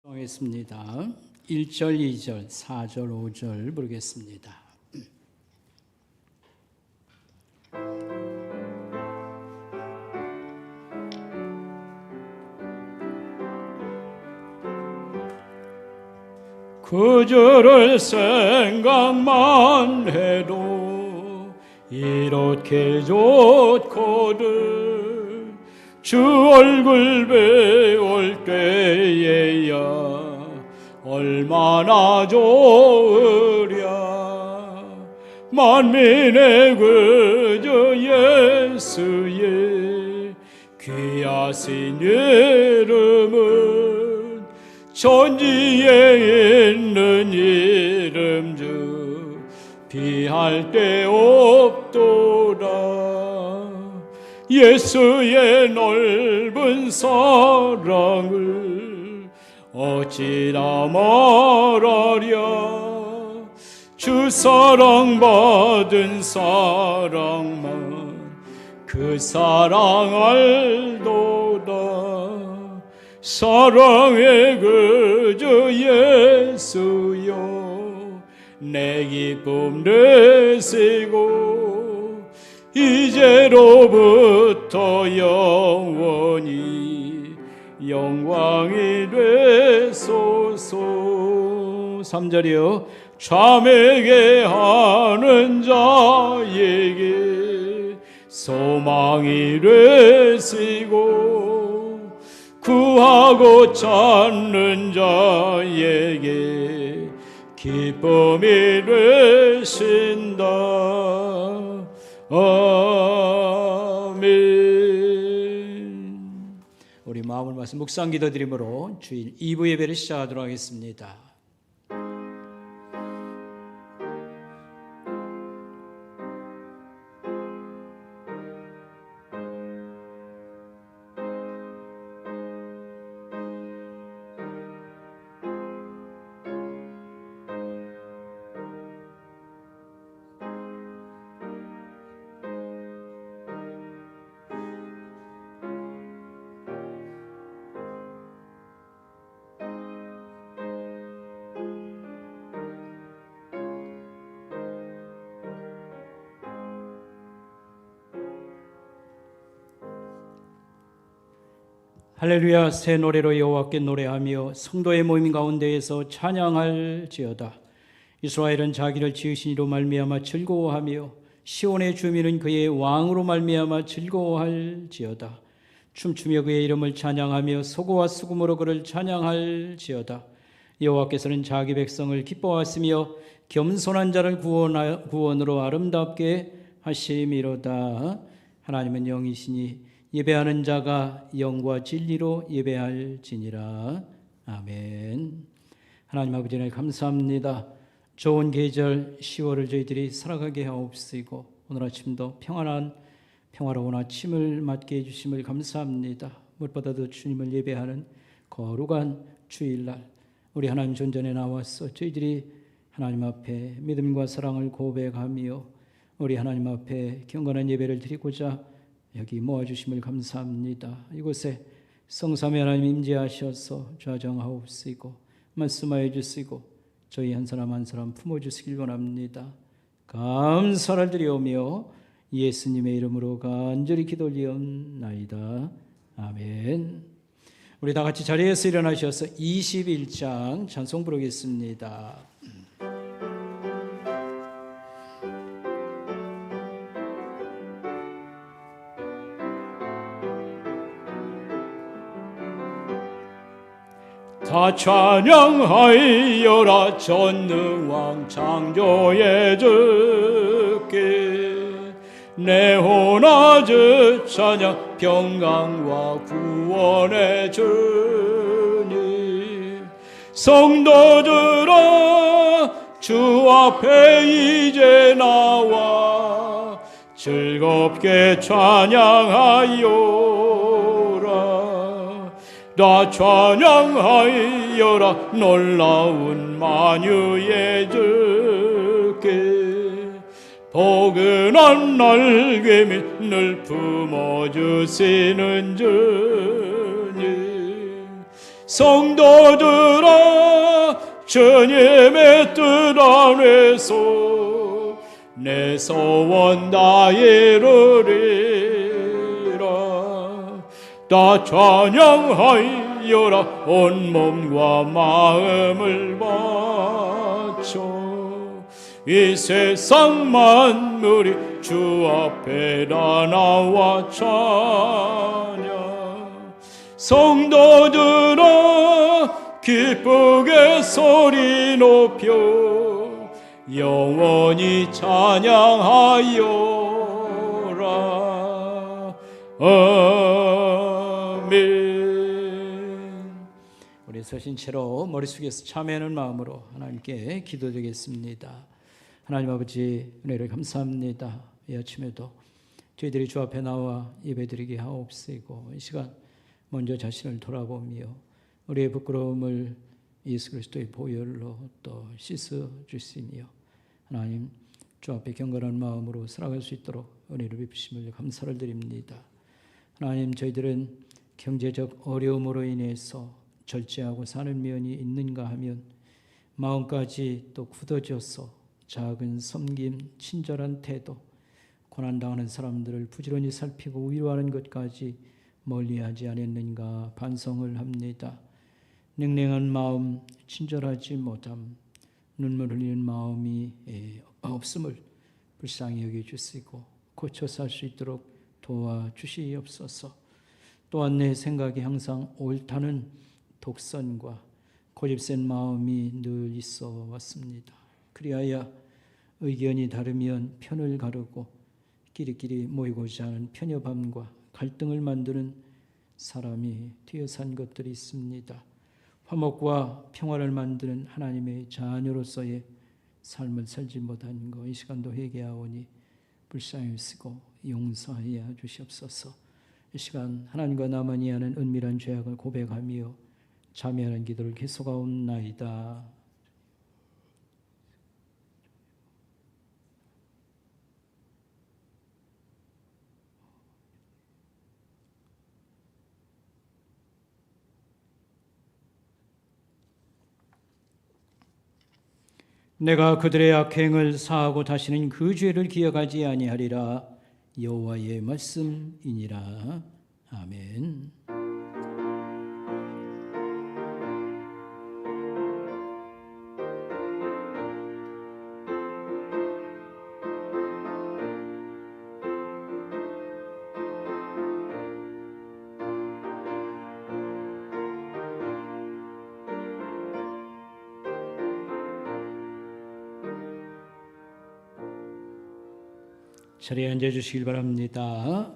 하겠습니다. 1절, 2절, 4절, 5절 부르겠습니다. 그절을 생각만 해도 이렇게 좋거든. 주 얼굴 배울 때에야 얼마나 좋으랴. 만민의 그저 예수의 귀하신 이름은 천지에 있는 이름 중 비할 데 없도다. 예수의 넓은 사랑을 어찌나 말하랴. 주 사랑받은 사랑만 그 사랑 알도다. 사랑의 그저 예수여 내 기쁨 되시고 이제로부터 영원히 영광이 되소서. 3절이요. 참회게 하는 자에게 소망이 되시고 구하고 찾는 자에게 기쁨이 되신다. 아멘. 우리 마음을 모아서 묵상 기도드림으로 주일 2부 예배를 시작하도록 하겠습니다. 할렐루야. 새 노래로 여호와께 노래하며 성도의 모임 가운데에서 찬양할지어다. 이스라엘은 자기를 지으신 이로 말미암아 즐거워하며 시온의 주민은 그의 왕으로 말미암아 즐거워할지어다. 춤추며 그의 이름을 찬양하며 소고와 수금으로 그를 찬양할지어다. 여호와께서는 자기 백성을 기뻐하시며 겸손한 자를 구원으로 아름답게 하심이로다. 하나님은 영이시니 예배하는 자가 영과 진리로 예배할지니라. 아멘. 하나님 아버지 를 감사합니다. 좋은 계절 10월을 저희들이 살아가게 하옵시고 오늘 아침도 평화로운 아침을 맞게 해주심을 감사합니다. 무엇보다도 주님을 예배하는 거룩한 주일날 우리 하나님 존전에 나와서 저희들이 하나님 앞에 믿음과 사랑을 고백하며 우리 하나님 앞에 경건한 예배를 드리고자 여기 모아주심을 감사합니다. 이곳에 성삼위 하나님 임재하셔서 좌정하옵시고 말씀하여 주시고 저희 한 사람 한 사람 품어주시길 원합니다. 감사를 드리오며 예수님의 이름으로 간절히 기도 올리옵나이다. 아멘. 우리 다 같이 자리에서 일어나셔서 21장 찬송 부르겠습니다. 다 찬양하여라 전능왕 창조의 주께 내 혼아주 찬양 평강과 구원의 주님. 성도들아 주 앞에 이제 나와 즐겁게 찬양하여라. 다 찬양하여라 놀라운 만유의 주께 포근한 날개 밑 늘 품어주시는 주님. 성도들아 주님의 뜻 안에서 내 소원 다 이루리라. 다 찬양하여라. 온 몸과 마음을 바쳐 이 세상 만물이 주 앞에 다 나와 찬양. 성도들아 기쁘게 소리 높여 영원히 찬양하여라. 아멘. 우리 서신 채로 머리 숙여서 참회하는 마음으로 하나님께 기도드리겠습니다. 하나님 아버지 은혜를 감사합니다. 이 아침에도 저희들이 주 앞에 나와 예배드리게 하옵시고 이 시간 먼저 자신을 돌아보며 우리의 부끄러움을 예수 그리스도의 보혈로 또 씻어 주시며 하나님 주 앞에 경건한 마음으로 살아갈 수 있도록 은혜를 베푸심을 감사를 드립니다. 하나님 저희들은 경제적 어려움으로 인해서 절제하고 사는 면이 있는가 하면 마음까지 또 굳어져서 작은 섬김, 친절한 태도, 고난당하는 사람들을 부지런히 살피고 위로하는 것까지 멀리하지 않았는가 반성을 합니다. 냉랭한 마음, 친절하지 못함, 눈물 흘리는 마음이 없음을 불쌍히 여겨주시고 고쳐 살 수 있도록 도와주시옵소서. 또한 내 생각이 항상 옳다는 독선과 고집센 마음이 늘 있어 왔습니다. 그리하여 의견이 다르면 편을 가르고 끼리끼리 모이고자 하는 편협함과 갈등을 만드는 사람이 뒤에산 것들이 있습니다. 화목과 평화를 만드는 하나님의 자녀로서의 삶을 살지 못한 것 이 시간도 회개하오니 불쌍히 여기시고 용서하여 주시옵소서. 이 시간 하나님과 나만이 하는 은밀한 죄악을 고백하며 참여하는 기도를 계속하옵나이다. 내가 그들의 악행을 사하고 다시는 그 죄를 기억하지 아니하리라. 여호와의 말씀이니라. 아멘. 자리에 앉아주시길 바랍니다.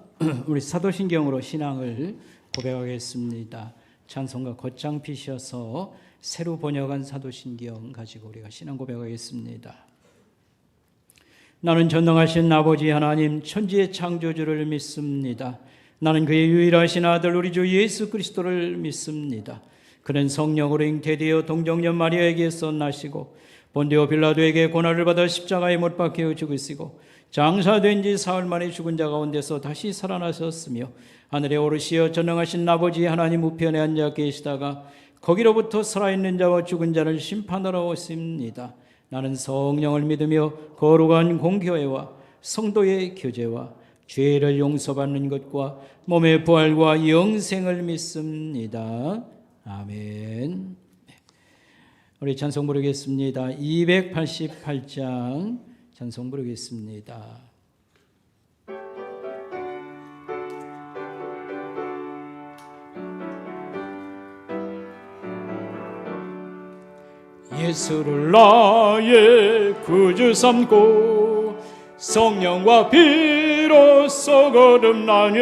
우리 사도신경으로 신앙을 고백하겠습니다. 찬송가 걷장 피셔서 새로 번역한 사도신경 가지고 우리가 신앙 고백하겠습니다. 나는 전능하신 아버지 하나님 천지의 창조주를 믿습니다. 나는 그의 유일하신 아들 우리 주 예수 그리스도를 믿습니다. 그는 성령으로 잉태되어 동정녀 마리아에게서 나시고 본디오 빌라도에게 고난을 받아 십자가에 못 박혀 죽으시고 장사된 지 사흘 만에 죽은 자 가운데서 다시 살아나셨으며 하늘에 오르시어 전능하신 아버지 하나님 우편에 앉아 계시다가 거기로부터 살아있는 자와 죽은 자를 심판하러 오십니다. 나는 성령을 믿으며 거룩한 공교회와 성도의 교제와 죄를 용서받는 것과 몸의 부활과 영생을 믿습니다. 아멘. 우리 찬송 부르겠습니다. 288장 찬송 부르겠습니다. 예수를 나의 구주 삼고 성령과 피로써 거듭나니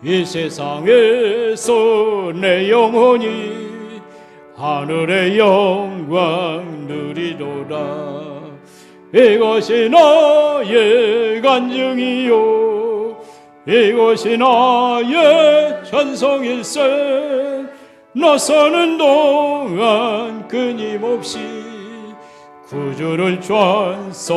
이 세상에서 내 영혼이 하늘의 영광 누리도다. 이것이 나의 간증이요 이것이 나의 찬송일세. 나 사는 동안 끊임없이 구주를 찬송하리로다.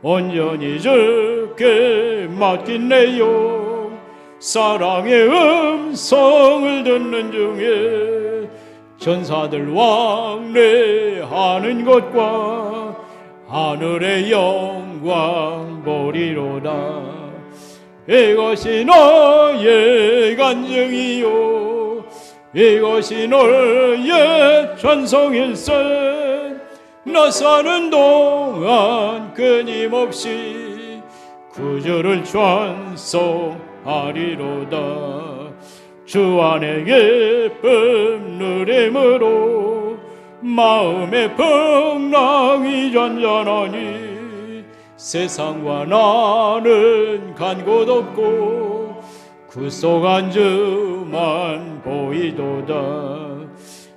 온전히 주께 맡긴 내 영 사랑의 음성을 듣는 중에 전사들 왕래하는 것과 하늘의 영광 보리로다. 이것이 너의 간증이요 이것이 너의 찬송일세. 나 사는 동안 끊임없이 구주를 찬송하리로다. 주 안에 기쁨 누림으로 마음의 풍랑이 잔잔하니 세상과 나는 간 곳 없고 구속 안주만 보이도다.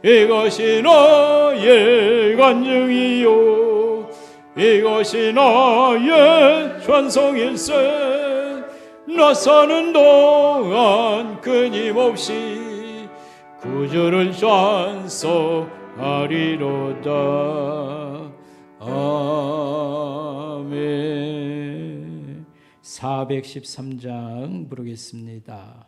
이것이 나의 간증이요 이것이 나의 찬송일세. 나 사는 동안 끊임없이 구주를 찬송하리로다. 아멘. 413장 부르겠습니다.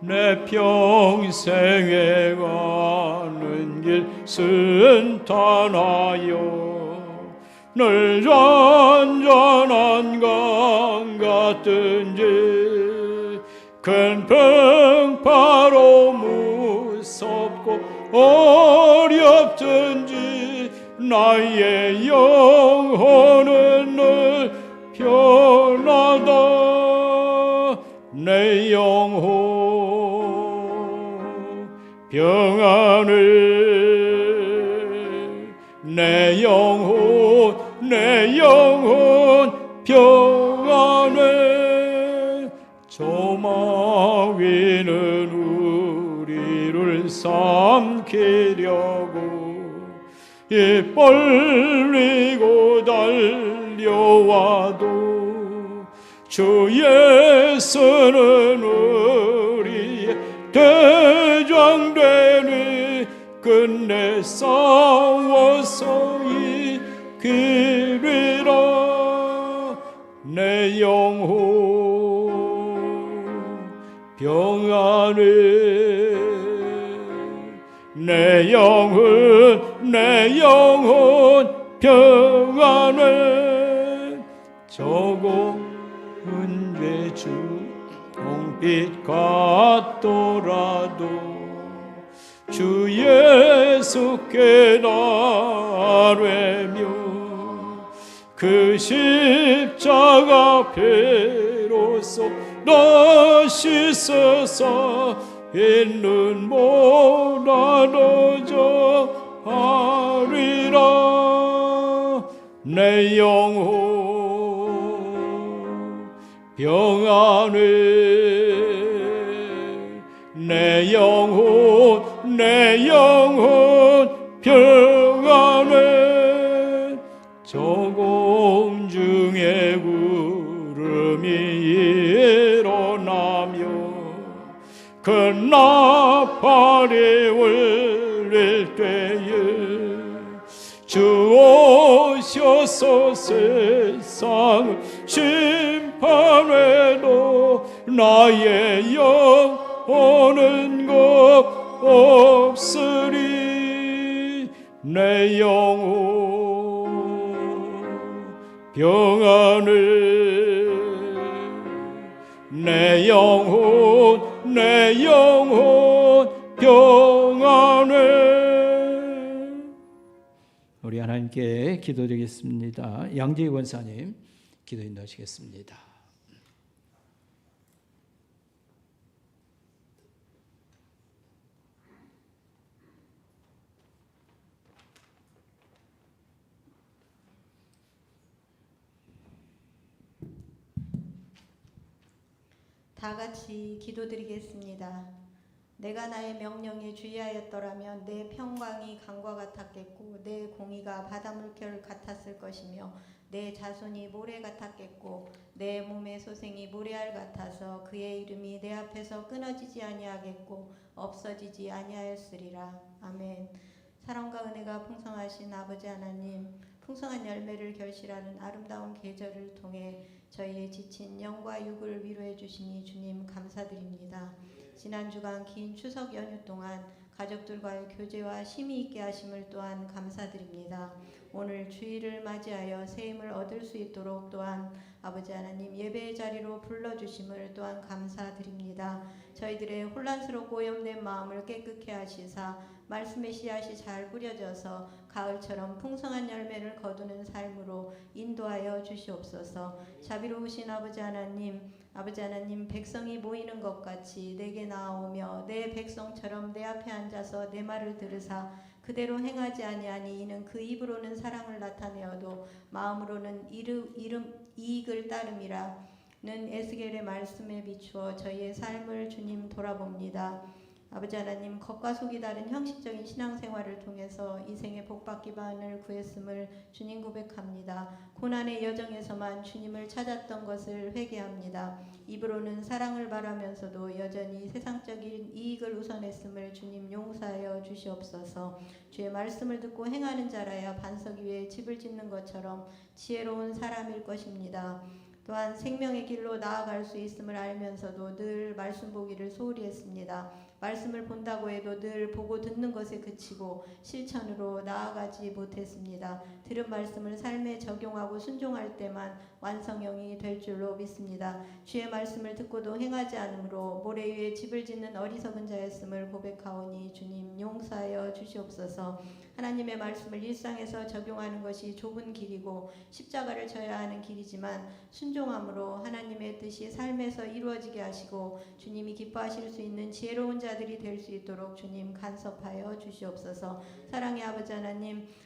내 평생에 가는 길 순탄하여 늘 잔잔한 강 같은지 큰 풍파로 무섭고 어렵든지 나의 영혼은 늘 편하다. 내 영혼 평안을 내 영혼 평안을. 조마 위는 우리를 삼키려고 입 벌리고 달려와도 주 예수는 우리의 대장되니 끝내 싸워서 이기리라. 내 영혼 평안을 내 영혼 평안을. 저고 은죄 주 홍빛 같더라도 주 예수께 나르며 그 십자가 피로써 나 씻어서 있는 못나눠져 하리라. 내 영혼 평안을 내 영혼 평안을. 저 공중에 구름이 일어나며 큰 나팔이 울릴 때에 주 오셔서 세상을 심판해도 나의 영혼은 없으리. 내 영혼 평안을 내 영혼 평안을. 우리 하나님께 기도드리겠습니다. 양재희 권사님 기도 인도하시겠습니다. 다 같이 기도드리겠습니다. 내가 나의 명령에 주의하였더라면 내 평강이 강과 같았겠고 내 공의가 바닷물결 같았을 것이며 내 자손이 모래 같았겠고 내 몸의 소생이 모래알 같아서 그의 이름이 내 앞에서 끊어지지 아니하겠고 없어지지 아니하였으리라. 아멘. 사랑과 은혜가 풍성하신 아버지 하나님, 풍성한 열매를 결실하는 아름다운 계절을 통해 저희의 지친 영과 육을 위로해 주시니 주님 감사드립니다. 지난 주간 긴 추석 연휴 동안 가족들과의 교제와 심히 있게 하심을 또한 감사드립니다. 오늘 주일을 맞이하여 새 힘을 얻을 수 있도록 또한 아버지 하나님 예배의 자리로 불러주심을 또한 감사드립니다. 저희들의 혼란스럽고 오염된 마음을 깨끗게 하시사 말씀의 씨앗이 잘 뿌려져서 가을처럼 풍성한 열매를 거두는 삶으로 인도하여 주시옵소서. 자비로우신 아버지 하나님 백성이 모이는 것 같이 내게 나아오며 내 백성처럼 내 앞에 앉아서 내 말을 들으사 그대로 행하지 아니하니 이는 그 입으로는 사랑을 나타내어도 마음으로는 이익을 따름이라는 에스겔의 말씀에 비추어 저희의 삶을 주님 돌아봅니다. 아버지 하나님, 겉과 속이 다른 형식적인 신앙생활을 통해서 이 생에 복받기 반을 구했음을 주님 고백합니다. 고난의 여정에서만 주님을 찾았던 것을 회개합니다. 입으로는 사랑을 말하면서도 여전히 세상적인 이익을 우선했음을 주님 용서하여 주시옵소서. 주의 말씀을 듣고 행하는 자라야 반석 위에 집을 짓는 것처럼 지혜로운 사람일 것입니다. 또한 생명의 길로 나아갈 수 있음을 알면서도 늘 말씀 보기를 소홀히 했습니다. 말씀을 본다고 해도 늘 보고 듣는 것에 그치고 실천으로 나아가지 못했습니다. 들은 말씀을 삶에 적용하고 순종할 때만 완성형이 될 줄로 믿습니다. 주의 말씀을 듣고도 행하지 않으므로 모래 위에 집을 짓는 어리석은 자였음을 고백하오니 주님 용서하여 주시옵소서. 하나님의 말씀을 일상에서 적용하는 것이 좁은 길이고 십자가를 져야 하는 길이지만 순종함으로 하나님의 뜻이 삶에서 이루어지게 하시고 주님이 기뻐하실 수 있는 지혜로운 자들이 될 수 있도록 주님 간섭하여 주시옵소서. 사랑의 아버지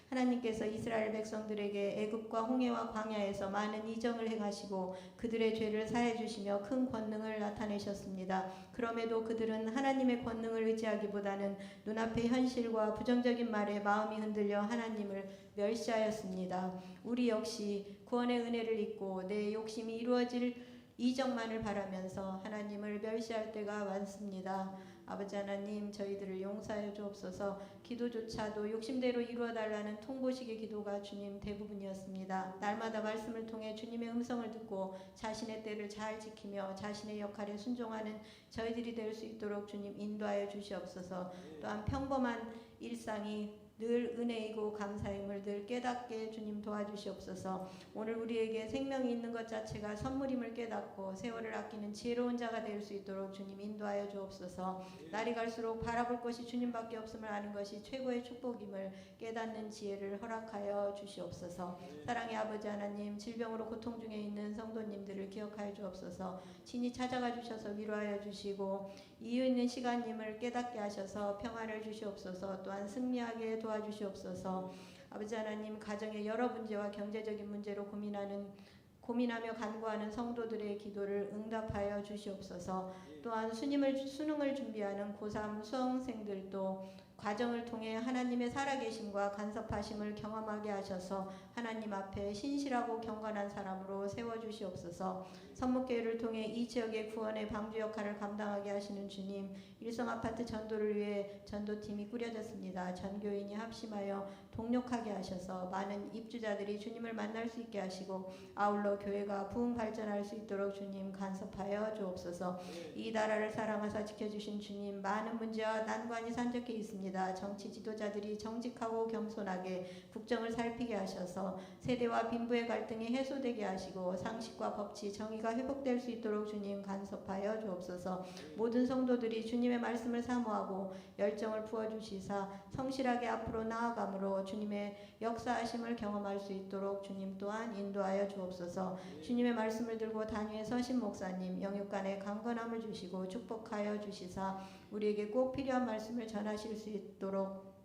하나님께서 이스라엘 백성들에게 애굽과 홍해와 광야에서 많은 이정을 행하시고 그들의 죄를 사해 주시며 큰 권능을 나타내셨습니다. 그럼에도 그들은 하나님의 권능을 의지하기보다는 눈앞의 현실과 부정적인 말에 마음이 흔들려 하나님을 멸시하였습니다. 우리 역시 구원의 은혜를 잊고 내 욕심이 이루어질 이정만을 바라면서 하나님을 멸시할 때가 많습니다. 아버지 하나님, 저희들을 용서하여 주옵소서. 기도조차도 욕심대로 이루어달라는 통보식의 기도가 주님 대부분이었습니다. 날마다 말씀을 통해 주님의 음성을 듣고 자신의 때를 잘 지키며 자신의 역할에 순종하는 저희들이 될 수 있도록 주님 인도하여 주시옵소서. 또한 평범한 일상이 늘 은혜이고 감사임을 늘 깨닫게 주님 도와주시옵소서. 오늘 우리에게 생명이 있는 것 자체가 선물임을 깨닫고 세월을 아끼는 지혜로운 자가 될 수 있도록 주님 인도하여 주옵소서. 날이 갈수록 바라볼 것이 주님밖에 없음을 아는 것이 최고의 축복임을 깨닫는 지혜를 허락하여 주시옵소서. 사랑의 아버지 하나님, 질병으로 고통 중에 있는 성도님들을 기억하여 주옵소서. 친히 찾아가 주셔서 위로하여 주시고 이유 있는 시간임을 깨닫게 하셔서 평안을 주시옵소서. 또한 승리하게 도와주시옵소서. 아버지 하나님, 가정의 여러 문제와 경제적인 문제로 고민하며 간구하는 성도들의 기도를 응답하여 주시옵소서. 또한 수능을 준비하는 고3 수험생들도 과정을 통해 하나님의 살아계심과 간섭하심을 경험하게 하셔서 하나님 앞에 신실하고 경건한 사람으로 세워주시옵소서. 선목교회를 통해 이 지역의 구원의 방주 역할을 감당하게 하시는 주님, 일성아파트 전도를 위해 전도팀이 꾸려졌습니다. 전교인이 합심하여 동력하게 하셔서 많은 입주자들이 주님을 만날 수 있게 하시고 아울러 교회가 부흥 발전할 수 있도록 주님 간섭하여 주옵소서. 이 나라를 사랑하사 지켜주신 주님, 많은 문제와 난관이 산적해 있습니다. 정치 지도자들이 정직하고 겸손하게 국정을 살피게 하셔서 세대와 빈부의 갈등이 해소되게 하시고 상식과 법치, 정의가 회복될 수 있도록 주님 간섭하여 주옵소서. 모든 성도들이 주님의 말씀을 사모하고 열정을 부어주시사 성실하게 앞으로 나아감으로 주님의 역사하심을 경험할 수 있도록 주님 또한 인도하여 주옵소서. 주님의 말씀을 들고 단위에 서신 목사님, 영육간에 강건함을 주시고 축복하여 주시사 우리에게 꼭 필요한 말씀을 전하실 수 있도록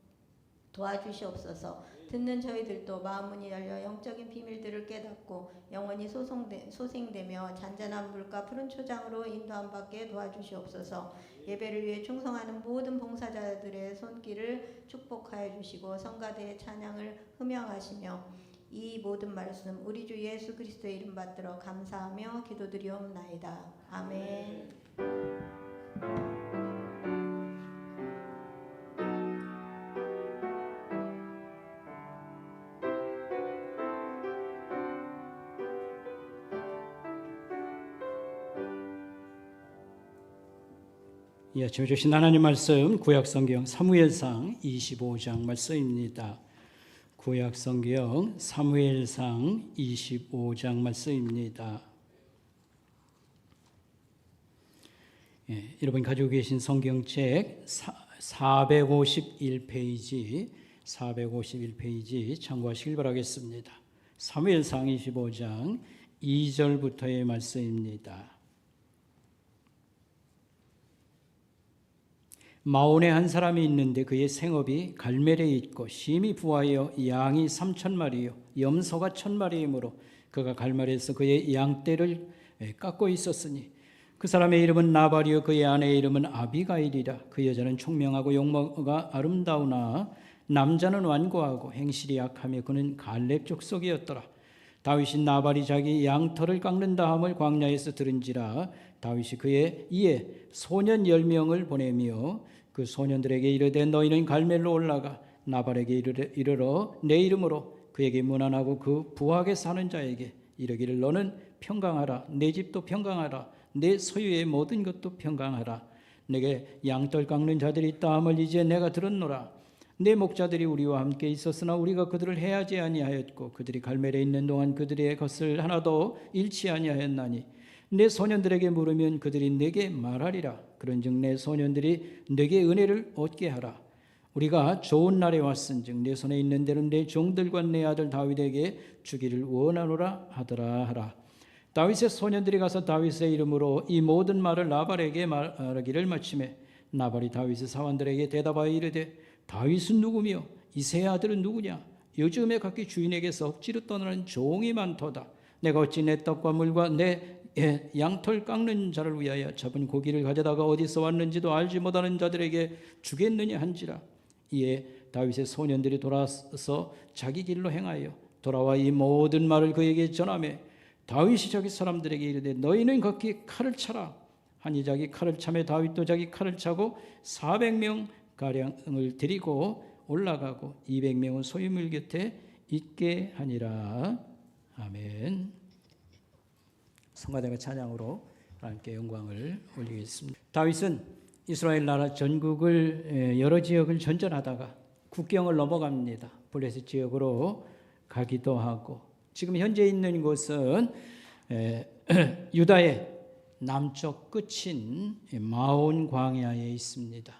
도와주시옵소서. 듣는 저희들도 마음문이 열려 영적인 비밀들을 깨닫고 영원히 소생되며 잔잔한 물과 푸른 초장으로 인도함 받게 도와주시옵소서. 예배를 위해 충성하는 모든 봉사자들의 손길을 축복하여 주시고 성가대의 찬양을 흠양하시며 이 모든 말씀 우리 주 예수 그리스도의 이름 받들어 감사하며 기도드리옵나이다. 아멘. 이 아침에 주신 하나님 말씀 구약성경 사무엘상 25장 말씀입니다. 구약성경 사무엘상 25장 말씀입니다. 여러분 가지고 계신 성경책 451페이지 참고하시길 바라겠습니다. 사무엘상 25장 2절부터의 말씀입니다. 마온에 한 사람이 있는데 그의 생업이 갈멜에 있고 심히 부하여 양이 3,000마리요 염소가 1,000마리이므로 그가 갈멜에서 그의 양떼를 깎고 있었으니 그 사람의 이름은 나발이요 그의 아내의 이름은 아비가일이라. 그 여자는 총명하고 용모가 아름다우나 남자는 완고하고 행실이 약하며 그는 갈렙 족속이었더라. 다윗이 나발이 자기 양털을 깎는다 함을 광야에서 들은지라. 다윗이 그의 이에 소년 10명을 보내며 그 소년들에게 이르되 너희는 갈멜로 올라가 나발에게 이르러 내 이름으로 그에게 문안하고 그 부하게 사는 자에게 이르기를 너는 평강하라. 내 집도 평강하라. 내 소유의 모든 것도 평강하라. 내게 양털 깎는 자들이 있다 함을 이제 내가 들었노라. 내 목자들이 우리와 함께 있었으나 우리가 그들을 해하지 아니하였고 그들이 갈멜에 있는 동안 그들의 것을 하나도 잃지 아니하였나니 내 소년들에게 물으면 그들이 내게 말하리라. 그런즉 내 소년들이 내게 은혜를 얻게 하라. 우리가 좋은 날에 왔은즉 내 손에 있는 대로 내 종들과 내 아들 다윗에게 주기를 원하노라 하더라 하라. 다윗의 소년들이 가서 다윗의 이름으로 이 모든 말을 나발에게 말하기를 마치매 나발이 다윗의 사원들에게 대답하여 이르되 다윗은 누구며 이새의 아들은 누구냐? 요즘에 각기 주인에게서 억지로 떠나는 종이 많도다. 내가 어찌 내 떡과 물과 내 양털 깎는 자를 위하여 잡은 고기를 가져다가 어디서 왔는지도 알지 못하는 자들에게 주겠느냐 한지라. 이에 다윗의 소년들이 돌아서 자기 길로 행하여 돌아와 이 모든 말을 그에게 전하며 다윗이 자기 사람들에게 이르되 너희는 각기 칼을 차라 하니 자기 칼을 차매 다윗도 자기 칼을 차고 400명 가량을 데리고 올라가고 200명은 소유물 곁에 있게 하니라. 아멘. 성가대가 찬양으로 하나님께 영광을 올리겠습니다. 다윗은 이스라엘 나라 전국을 여러 지역을 전전하다가 국경을 넘어갑니다. 블레셋 지역으로 가기도 하고 지금 현재 있는 곳은 유다의 남쪽 끝인 마온 광야에 있습니다.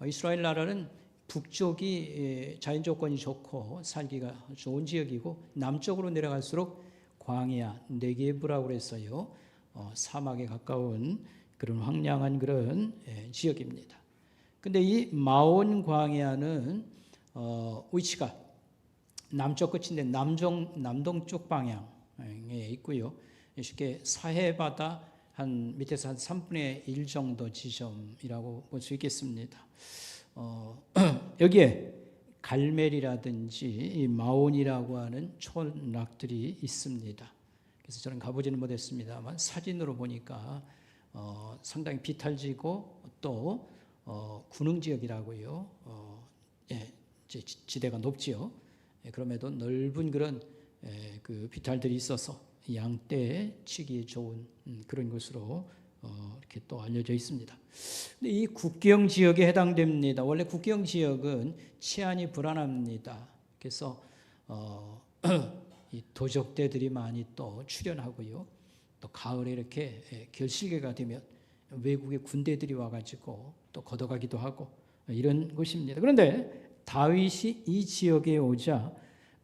이스라엘 나라는 북쪽이 자연 조건이 좋고 살기가 좋은 지역이고 남쪽으로 내려갈수록 광야, 네게브라고 해서요 사막에 가까운 그런 황량한 그런 지역입니다. 근데 이 마온 광야는 위치가 남쪽 끝인데 남동쪽 방향에 있고요. 쉽게 사해바다 한 밑에서 한 3분의 1 정도 지점이라고 볼 수 있겠습니다. 여기에 갈멜이라든지 이 마온이라고 하는 촌락들이 있습니다. 그래서 저는 가보지는 못했습니다만 사진으로 보니까 상당히 비탈지고 또 군흥 지역이라고요. 지대가 높지요. 그럼에도 넓은 그런 그 비탈들이 있어서 양떼 치기에 좋은 그런 것으로 이렇게 또 알려져 있습니다. 근데 이 국경 지역에 해당됩니다. 원래 국경 지역은 치안이 불안합니다. 그래서 이 도적대들이 많이 또 출현하고요. 또 가을에 이렇게 결실개가 되면 외국의 군대들이 와가지고 또 걷어가기도 하고 이런 곳입니다. 그런데 다윗이 이 지역에 오자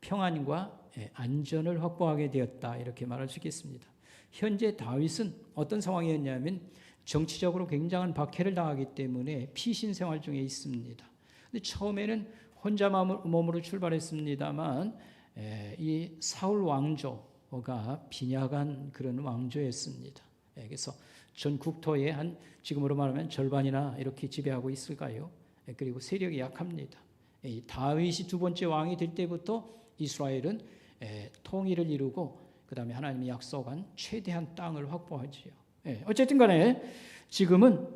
평안과 안전을 확보하게 되었다 이렇게 말할 수 있겠습니다. 현재 다윗은 어떤 상황이었냐면 정치적으로 굉장한 박해를 당하기 때문에 피신 생활 중에 있습니다. 근데 처음에는 혼자 몸으로 출발했습니다만 이 사울 왕조가 빈약한 그런 왕조였습니다. 그래서 전 국토의 한 지금으로 말하면 절반이나 이렇게 지배하고 있을까요? 그리고 세력이 약합니다. 다윗이 두 번째 왕이 될 때부터 이스라엘은 통일을 이루고 그 다음에 하나님이 약속한 최대한 땅을 확보하지요. 어쨌든 간에 지금은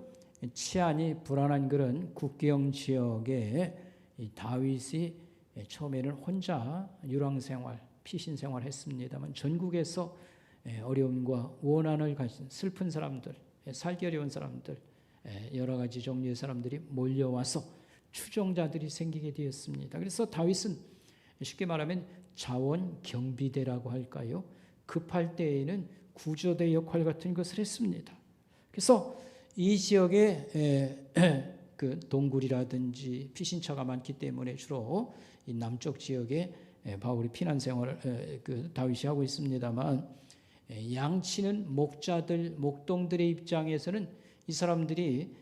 치안이 불안한 그런 국경 지역에 이 다윗이 처음에는 혼자 유랑생활, 피신생활 했습니다만 전국에서 어려움과 원한을 가진 슬픈 사람들, 살기 어려운 사람들, 여러 가지 종류의 사람들이 몰려와서 추종자들이 생기게 되었습니다. 그래서 다윗은 쉽게 말하면 자원경비대라고 할까요? 급할 때에는 구조대 역할 같은 것을 했습니다. 그래서 이 지역에 그 동굴이라든지 피신처가 많기 때문에 주로 이 남쪽 지역에 바울이 피난 생활을 그 다윗이 하고 있습니다만, 양치는 목자들, 목동들의 입장에서는 이 사람들이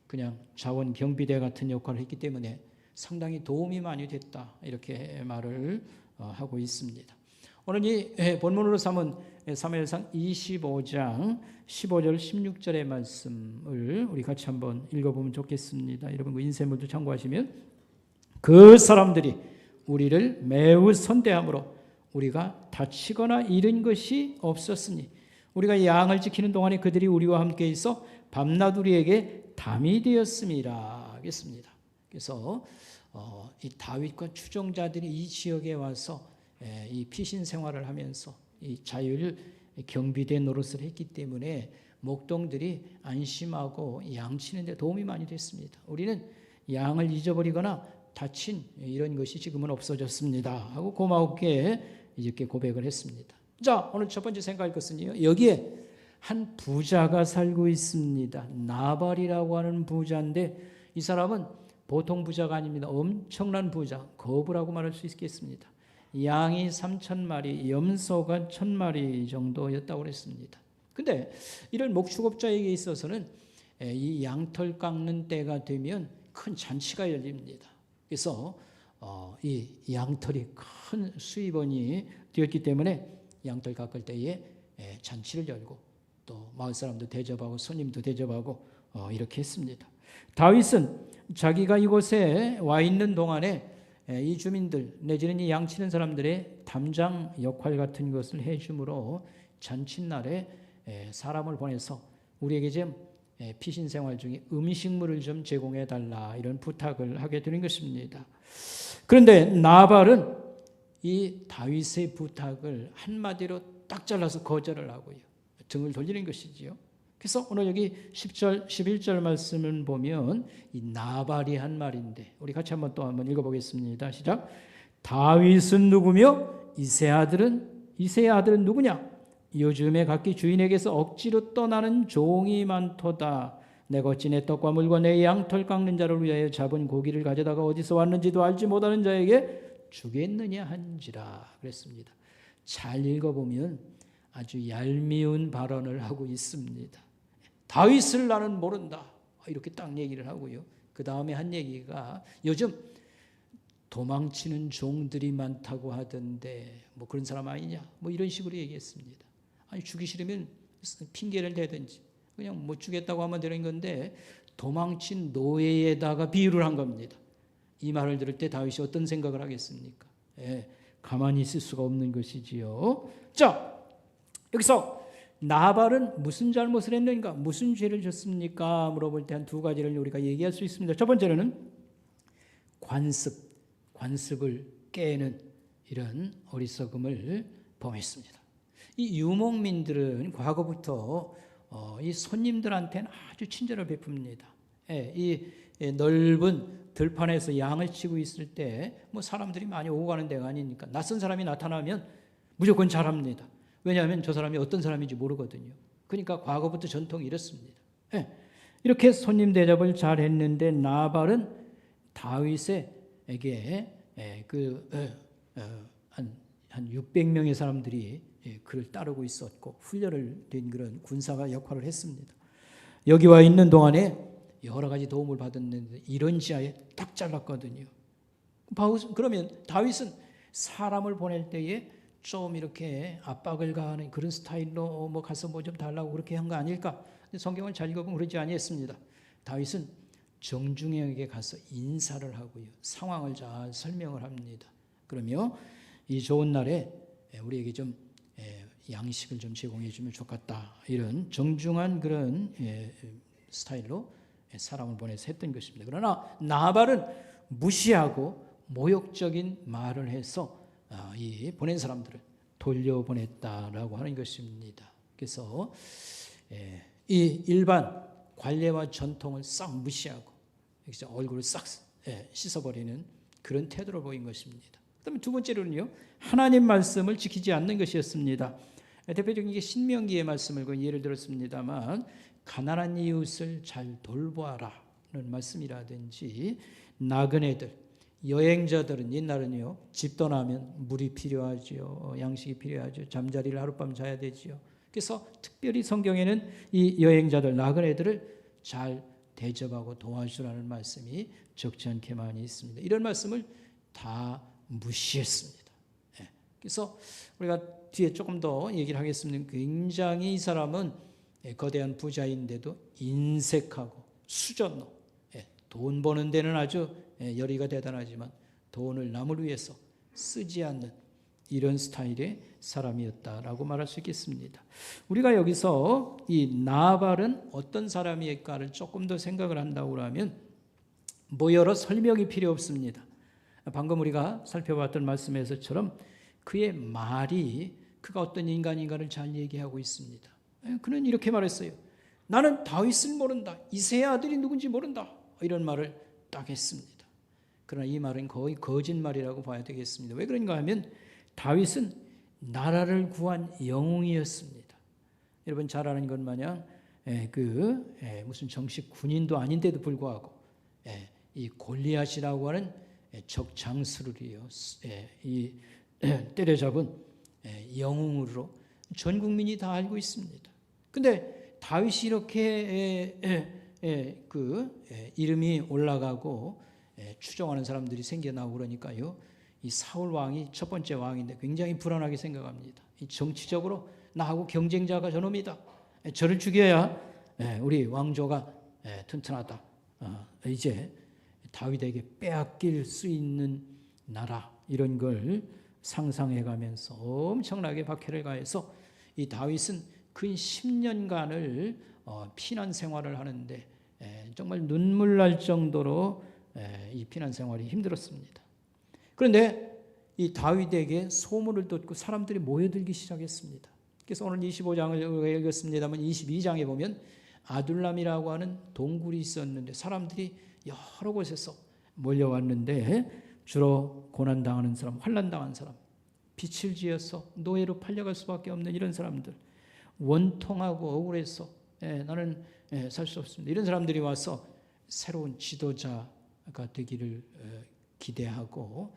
그냥 자원경비대 같은 역할을 했기 때문에 상당히 도움이 많이 됐다, 이렇게 말을 하고 있습니다. 오늘 이 본문으로 삼은 사무엘상 25장 15절 16절의 말씀을 우리 같이 한번 읽어보면 좋겠습니다. 여러분 그 인쇄물도 참고하시면, 그 사람들이 우리를 매우 선대함으로 우리가 다치거나 잃은 것이 없었으니 우리가 양을 지키는 동안에 그들이 우리와 함께 있어 밤낮 우리에게 담이 되었음이라 하겠습니다. 그래서 이 다윗과 추종자들이 이 지역에 와서 이 피신 생활을 하면서 이 자율 경비대 노릇을 했기 때문에 목동들이 안심하고 양치는 데 도움이 많이 됐습니다. 우리는 양을 잊어버리거나 다친 이런 것이 지금은 없어졌습니다 하고 고맙게 이렇게 고백을 했습니다. 자, 오늘 첫 번째 생각할 것은요, 여기에 한 부자가 살고 있습니다. 나발이라고 하는 부자인데 이 사람은 보통 부자가 아닙니다. 엄청난 부자, 거부라고 말할 수 있겠습니다. 양이 3,000마리, 염소가 1,000마리 정도였다고 그랬습니다. 근데 이런 목축업자에게 있어서는 이 양털 깎는 때가 되면 큰 잔치가 열립니다. 그래서 이 양털이 큰 수입원이 되었기 때문에 양털 깎을 때에 잔치를 열고 또 마을 사람도 대접하고 손님도 대접하고 이렇게 했습니다. 다윗은 자기가 이곳에 와 있는 동안에 이 주민들 내지는 이 양치는 사람들의 담장 역할 같은 것을 해줌으로 잔칫날에 사람을 보내서 우리에게 좀 피신 생활 중에 음식물을 좀 제공해 달라, 이런 부탁을 하게 되는 것입니다. 그런데 나발은 이 다윗의 부탁을 한마디로 딱 잘라서 거절을 하고요, 등을 돌리는 것이지요. 그래서 오늘 여기 10절, 11절 말씀을 보면 이 나발이 한 말인데 우리 같이 한번 읽어보겠습니다. 시작. 다윗은 누구며 이새의 아들은 누구냐? 요즘에 각기 주인에게서 억지로 떠나는 종이 많도다. 내가 어찌 내 떡과 물과 내 양털 깎는 자를 위하여 잡은 고기를 가져다가 어디서 왔는지도 알지 못하는 자에게 주겠느냐 한지라 그랬습니다. 잘 읽어보면 아주 얄미운 발언을 하고 있습니다. 다윗을 나는 모른다, 이렇게 딱 얘기를 하고요. 그 다음에 한 얘기가 요즘 도망치는 종들이 많다고 하던데 뭐 그런 사람 아니냐, 뭐 이런 식으로 얘기했습니다. 아니, 주기 싫으면 핑계를 대든지 그냥 못 주겠다고 하면 되는 건데 도망친 노예에다가 비유를 한 겁니다. 이 말을 들을 때 다윗이 어떤 생각을 하겠습니까? 가만히 있을 수가 없는 것이지요. 자, 여기서 나발은 무슨 잘못을 했는가, 무슨 죄를 졌습니까? 물어볼 때 한 두 가지를 우리가 얘기할 수 있습니다. 첫 번째는 관습을 깨는 이런 어리석음을 범했습니다. 이 유목민들은 과거부터 이 손님들한테는 아주 친절을 베풉니다. 이 넓은 들판에서 양을 치고 있을 때 뭐 사람들이 많이 오고 가는 데가 아니니까 낯선 사람이 나타나면 무조건 잘합니다. 왜냐하면 저 사람이 어떤 사람인지 모르거든요. 그러니까 과거부터 전통이 이렇습니다. 이렇게 손님 대접을 잘 했는데 나발은 다윗에게 한 600명의 사람들이 그를 따르고 있었고 훈련을 된 그런 군사가 역할을 했습니다. 여기 와 있는 동안에 여러 가지 도움을 받았는데 이런 지하에 딱 잘랐거든요. 그러면 다윗은 사람을 보낼 때에 좀 이렇게 압박을 가하는 그런 스타일로 뭐 가서 뭐 좀 달라고 그렇게 한 거 아닐까? 근데 성경을 잘 읽어보면 그러지 아니했습니다. 다윗은 정중행에게 가서 인사를 하고요, 상황을 잘 설명을 합니다. 그러며 이 좋은 날에 우리에게 좀 양식을 좀 제공해 주면 좋겠다. 이런 정중한 그런 스타일로 사람을 보내서 했던 것입니다. 그러나 나발은 무시하고 모욕적인 말을 해서 이 보낸 사람들을 돌려보냈다라고 하는 것입니다. 그래서 이 일반 관례와 전통을 싹 무시하고 얼굴을 싹 씻어버리는 그런 태도를 보인 것입니다. 그다음에 두 번째로는요, 하나님 말씀을 지키지 않는 것이었습니다. 대표적인 게 신명기의 말씀을 예를 들었습니다만, 가난한 이웃을 잘 돌보아라는 말씀이라든지, 나그네들, 여행자들은 옛날은요, 집 떠나면 물이 필요하지요, 양식이 필요하죠, 잠자리를 하룻밤 자야 되지요. 그래서 특별히 성경에는 이 여행자들, 나그네들을 잘 대접하고 도와주라는 말씀이 적지 않게 많이 있습니다. 이런 말씀을 다 무시했습니다. 그래서 우리가 뒤에 조금 더 얘기를 하겠습니다. 굉장히 이 사람은 거대한 부자인데도 인색하고 수전노, 돈 버는 데는 아주 열의가 대단하지만 돈을 남을 위해서 쓰지 않는 이런 스타일의 사람이었다라고 말할 수 있겠습니다. 우리가 여기서 이 나발은 어떤 사람일까를 조금 더 생각을 한다고 하면 뭐 여러 설명이 필요 없습니다. 방금 우리가 살펴봤던 말씀에서처럼 그의 말이 그가 어떤 인간인가를 잘 얘기하고 있습니다. 그는 이렇게 말했어요. 나는 다윗을 모른다. 이새의 아들이 누군지 모른다. 이런 말을 딱 했습니다. 그러나 이 말은 거의 거짓말이라고 봐야 되겠습니다. 왜 그런가 하면 다윗은 나라를 구한 영웅이었습니다. 여러분 잘 아는 것 마냥 무슨 정식 군인도 아닌데도 불구하고 이 골리앗이라고 하는 적 장수를요, 이 때려잡은 영웅으로 전 국민이 다 알고 있습니다. 근데 다윗이 이렇게 이름이 올라가고 추종하는 사람들이 생겨나고 그러니까요, 이 사울 왕이 첫 번째 왕인데 굉장히 불안하게 생각합니다. 이 정치적으로 나하고 경쟁자가 저놈이다. 저를 죽여야 우리 왕조가 튼튼하다. 이제 다윗에게 빼앗길 수 있는 나라, 이런 걸 상상해가면서 엄청나게 박해를 가해서 이 다윗은 근 10년간을 피난 생활을 하는데 정말 눈물 날 정도로 이 피난 생활이 힘들었습니다. 그런데 이 다윗에게 소문을 듣고 사람들이 모여들기 시작했습니다. 그래서 오늘 25장을 읽었습니다만 22장에 보면 아둘람이라고 하는 동굴이 있었는데 사람들이 여러 곳에서 몰려왔는데 주로 고난당하는 사람, 환난당한 사람, 빚을 지어서 노예로 팔려갈 수밖에 없는 이런 사람들, 원통하고 억울해서 나는 살 수 없습니다. 이런 사람들이 와서 새로운 지도자가 되기를 기대하고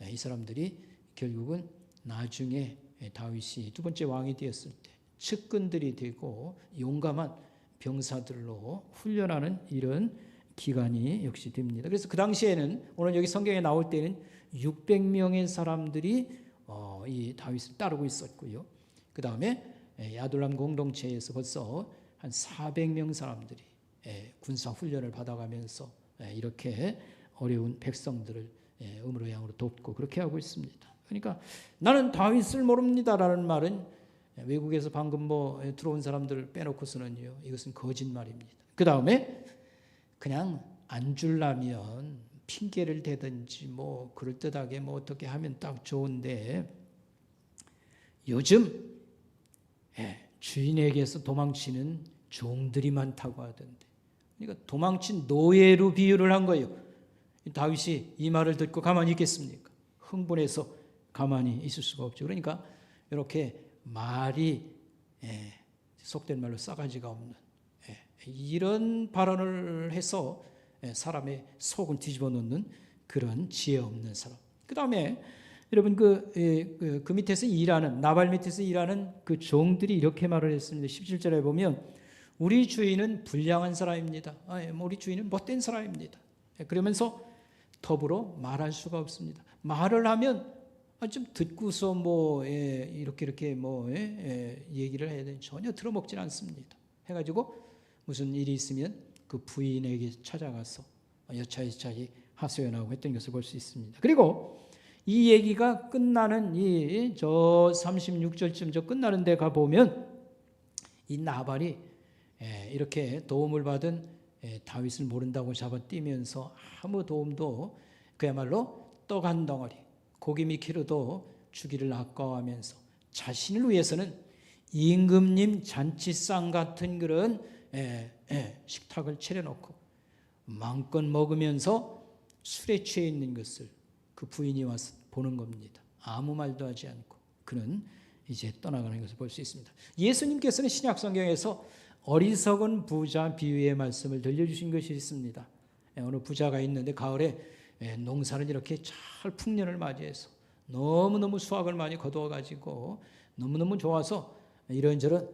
이 사람들이 결국은 나중에 다윗이 두 번째 왕이 되었을 때 측근들이 되고 용감한 병사들로 훈련하는 이런 기간이 역시 됩니다. 그래서 그 당시에는 오늘 여기 성경에 나올 때는 600명의 사람들이 이 다윗을 따르고 있었고요. 그 다음에 야둘람 공동체에서 벌써 한 400명 사람들이 군사 훈련을 받아가면서 이렇게 어려운 백성들을 음으로 양으로 돕고 그렇게 하고 있습니다. 그러니까 나는 다윗을 모릅니다라는 말은 외국에서 방금 들어온 사람들을 빼놓고서는요, 이것은 거짓말입니다. 그 다음에 그냥 안 줄라면 핑계를 대든지 그럴듯하게 어떻게 하면 딱 좋은데 요즘 주인에게서 도망치는 종들이 많다고 하던데, 그러니까 도망친 노예로 비유를 한 거예요. 다윗이 이 말을 듣고 가만히 있겠습니까? 흥분해서 가만히 있을 수가 없죠. 그러니까 이렇게 말이 속된 말로 싸가지가 없는 이런 발언을 해서 사람의 속을 뒤집어 놓는 그런 지혜 없는 사람. 그 다음에 여러분 그 밑에서 일하는, 나발 밑에서 일하는 그 종들이 이렇게 말을 했습니다. 17절에 보면 우리 주인은 불량한 사람입니다. 우리 주인은 못된 사람입니다. 그러면서 더불어 말할 수가 없습니다. 말을 하면 좀 듣고서 이렇게 얘기를 해야 되는, 전혀 들어먹질 않습니다. 해가지고 무슨 일이 있으면 그 부인에게 찾아가서 여차저차히 하소연하고 했던 것을 볼 수 있습니다. 그리고 이 얘기가 끝나는 이 저 36절쯤 저 끝나는 데 가 보면 이 나발이 이렇게 도움을 받은 다윗을 모른다고 잡아뛰면서 아무 도움도 그야말로 떡 한 덩어리 고기 미키로도 주기를 아까워하면서 자신을 위해서는 임금님 잔치상 같은 그런 식탁을 차려놓고 마음껏 먹으면서 술에 취해 있는 것을 그 부인이 와서 보는 겁니다. 아무 말도 하지 않고 그는 이제 떠나가는 것을 볼 수 있습니다. 예수님께서는 신약 성경에서 어리석은 부자 비유의 말씀을 들려주신 것이 있습니다. 어느 부자가 있는데 가을에 농사를 이렇게 잘 풍년을 맞이해서 너무너무 수확을 많이 거두어가지고 너무너무 좋아서 이런저런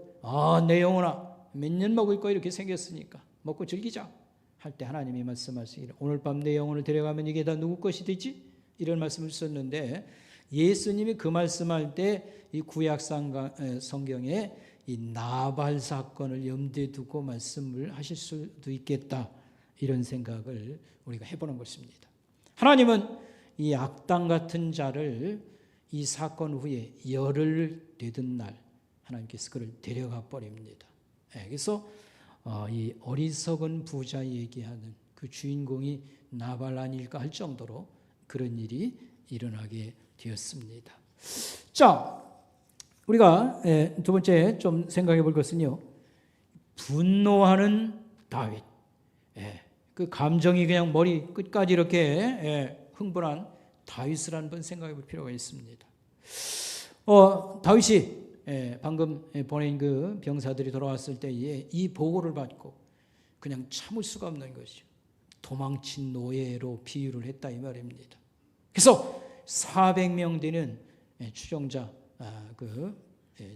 내 영혼아 몇 년 먹을 거 이렇게 생겼으니까 먹고 즐기자 할 때 하나님이 말씀하시기를 오늘 밤 내 영혼을 데려가면 이게 다 누구 것이 되지? 이런 말씀을 썼는데 예수님이 그 말씀할 때 이 구약 성경에 이 나발 사건을 염두에 두고 말씀을 하실 수도 있겠다 이런 생각을 우리가 해보는 것입니다. 하나님은 이 악당 같은 자를 이 사건 후에 열흘 되던 날 하나님께서 그를 데려가 버립니다. 그래서 이 어리석은 부자 얘기하는 그 주인공이 나발 아닐까 할 정도로 그런 일이 일어나게 되었습니다. 자, 우리가 두 번째 좀 생각해 볼 것은요. 분노하는 다윗. 그 감정이 그냥 머리 끝까지 이렇게 흥분한 다윗을 한번 생각해 볼 필요가 있습니다. 다윗이 방금 보낸 그 병사들이 돌아왔을 때에 이 보고를 받고 그냥 참을 수가 없는 것이죠. 도망친 노예로 비유를 했다 이 말입니다. 그래서 400명 되는 추종자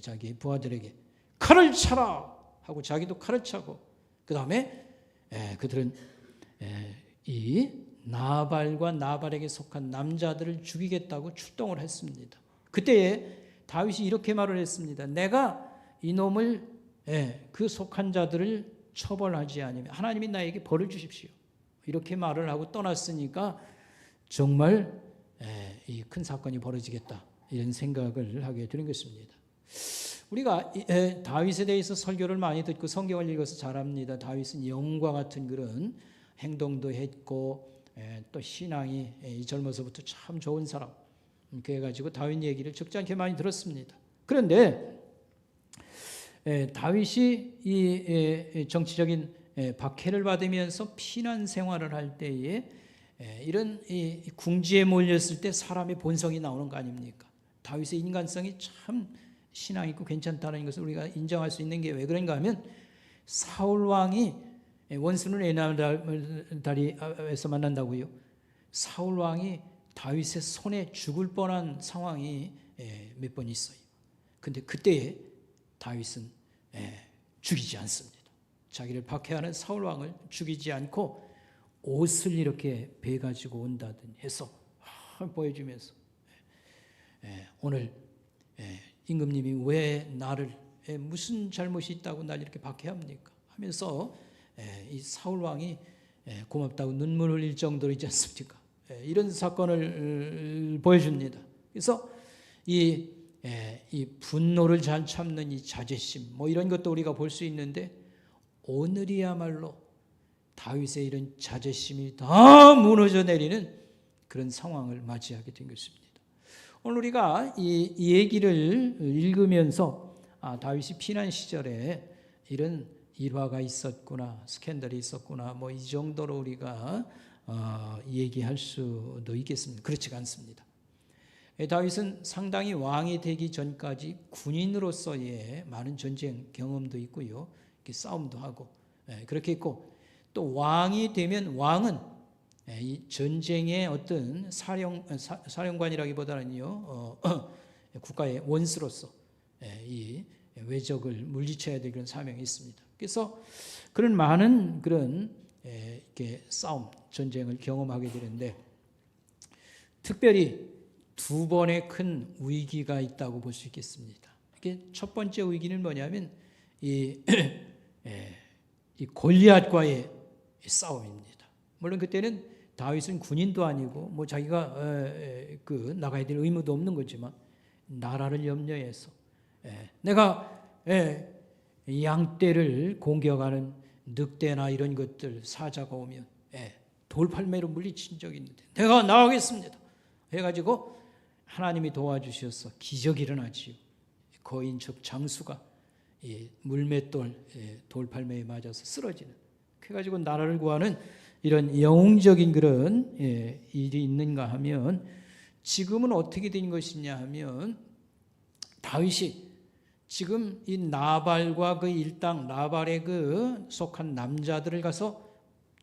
자기 부하들에게 칼을 차라 하고 자기도 칼을 차고 그 다음에 그들은 이 나발과 나발에게 속한 남자들을 죽이겠다고 출동을 했습니다. 그때에 다윗이 이렇게 말을 했습니다. 내가 이놈을 그 속한 자들을 처벌하지 않으면 하나님이 나에게 벌을 주십시오. 이렇게 말을 하고 떠났으니까 정말 이 큰 사건이 벌어지겠다 이런 생각을 하게 되는 것입니다. 우리가 다윗에 대해서 설교를 많이 듣고 성경을 읽어서 잘 압니다. 다윗은 영과 같은 그런 행동도 했고 또 신앙이 젊어서부터 참 좋은 사람 그래가지고 다윗 얘기를 적지 않게 많이 들었습니다. 그런데 다윗이 이 정치적인 박해를 받으면서 피난 생활을 할 때에 이런 이 궁지에 몰렸을 때 사람의 본성이 나오는 거 아닙니까? 다윗의 인간성이 참 신앙 있고 괜찮다는 것을 우리가 인정할 수 있는 게 왜 그런가 하면 사울 왕이 원수는 에나다리에서 만난다고요. 사울 왕이 다윗의 손에 죽을 뻔한 상황이 몇 번 있어요. 근데 그때에 다윗은 죽이지 않습니다. 자기를 박해하는 사울 왕을 죽이지 않고 옷을 이렇게 베가지고 온다든지 해서 보여주면서 오늘 임금님이 왜 나를 무슨 잘못이 있다고 날 이렇게 박해합니까? 하면서 이 사울 왕이 고맙다고 눈물 흘릴 정도로 있지 않습니까? 이런 사건을 보여줍니다. 그래서 이 분노를 잘 참는 이 자제심 뭐 이런 것도 우리가 볼 수 있는데 오늘이야말로 다윗의 이런 자제심이 다 무너져 내리는 그런 상황을 맞이하게 된 것입니다. 오늘 우리가 이 얘기를 읽으면서 다윗이 피난 시절에 이런 일화가 있었구나, 스캔들이 있었구나, 뭐 이 정도로 우리가 얘기할 수도 있겠습니다. 그렇지가 않습니다. 다윗은 상당히 왕이 되기 전까지 군인으로서의 많은 전쟁 경험도 있고요, 이렇게 싸움도 하고 그렇게 있고 또 왕이 되면 왕은 이 전쟁의 어떤 사령관이라기보다는요 국가의 원수로서 이 외적을 물리쳐야 될 그런 사명이 있습니다. 그래서 그런 많은 그런 이렇게 싸움, 전쟁을 경험하게 되는데 특별히 두 번의 큰 위기가 있다고 볼 수 있겠습니다. 이게 첫 번째 위기는 뭐냐면 이 골리앗과의 싸움입니다. 물론 그때는 다윗은 군인도 아니고 뭐 자기가 나가야 될 의무도 없는 거지만 나라를 염려해서 내가 양떼를 공격하는 늑대나 이런 것들 사자가 오면 돌팔매로 물리친 적이 있는데 내가 나가겠습니다 해가지고 하나님이 도와주셔서 기적이 일어나지요. 거인 즉 장수가 물맷돌 돌팔매에 맞아서 쓰러지는, 그래가지고 나라를 구하는 이런 영웅적인 그런 일이 있는가 하면, 지금은 어떻게 된 것이냐 하면 다윗이 지금 이 나발과 그 일당 나발의 그 속한 남자들을 가서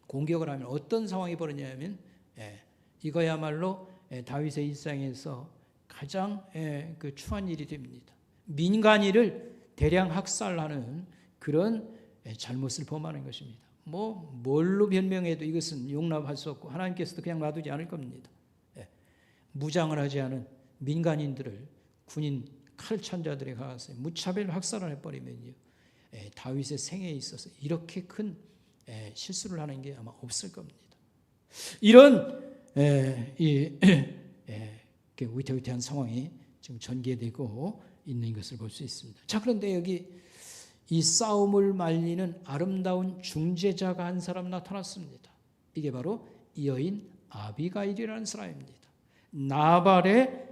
공격을 하면 어떤 상황이 벌어지냐면 이거야말로 다윗의 일상에서 가장 그 추한 일이 됩니다. 민간인을 대량 학살하는 그런 잘못을 범하는 것입니다. 뭘로 변명해도 이것은 용납할 수 없고 하나님께서도 그냥 놔두지 않을 겁니다. 무장을 하지 않은 민간인들을 군인 칼찬자들이 가서 무차별 학살을 해버리면요, 다윗의 생애에 있어서 이렇게 큰 실수를 하는 게 아마 없을 겁니다. 이런 위태위태한 상황이 지금 전개되고 있는 것을 볼 수 있습니다. 자, 그런데 여기 이 싸움을 말리는 아름다운 중재자가 한 사람 나타났습니다. 이게 바로 이 여인 아비가일이라는 사람입니다. 나발의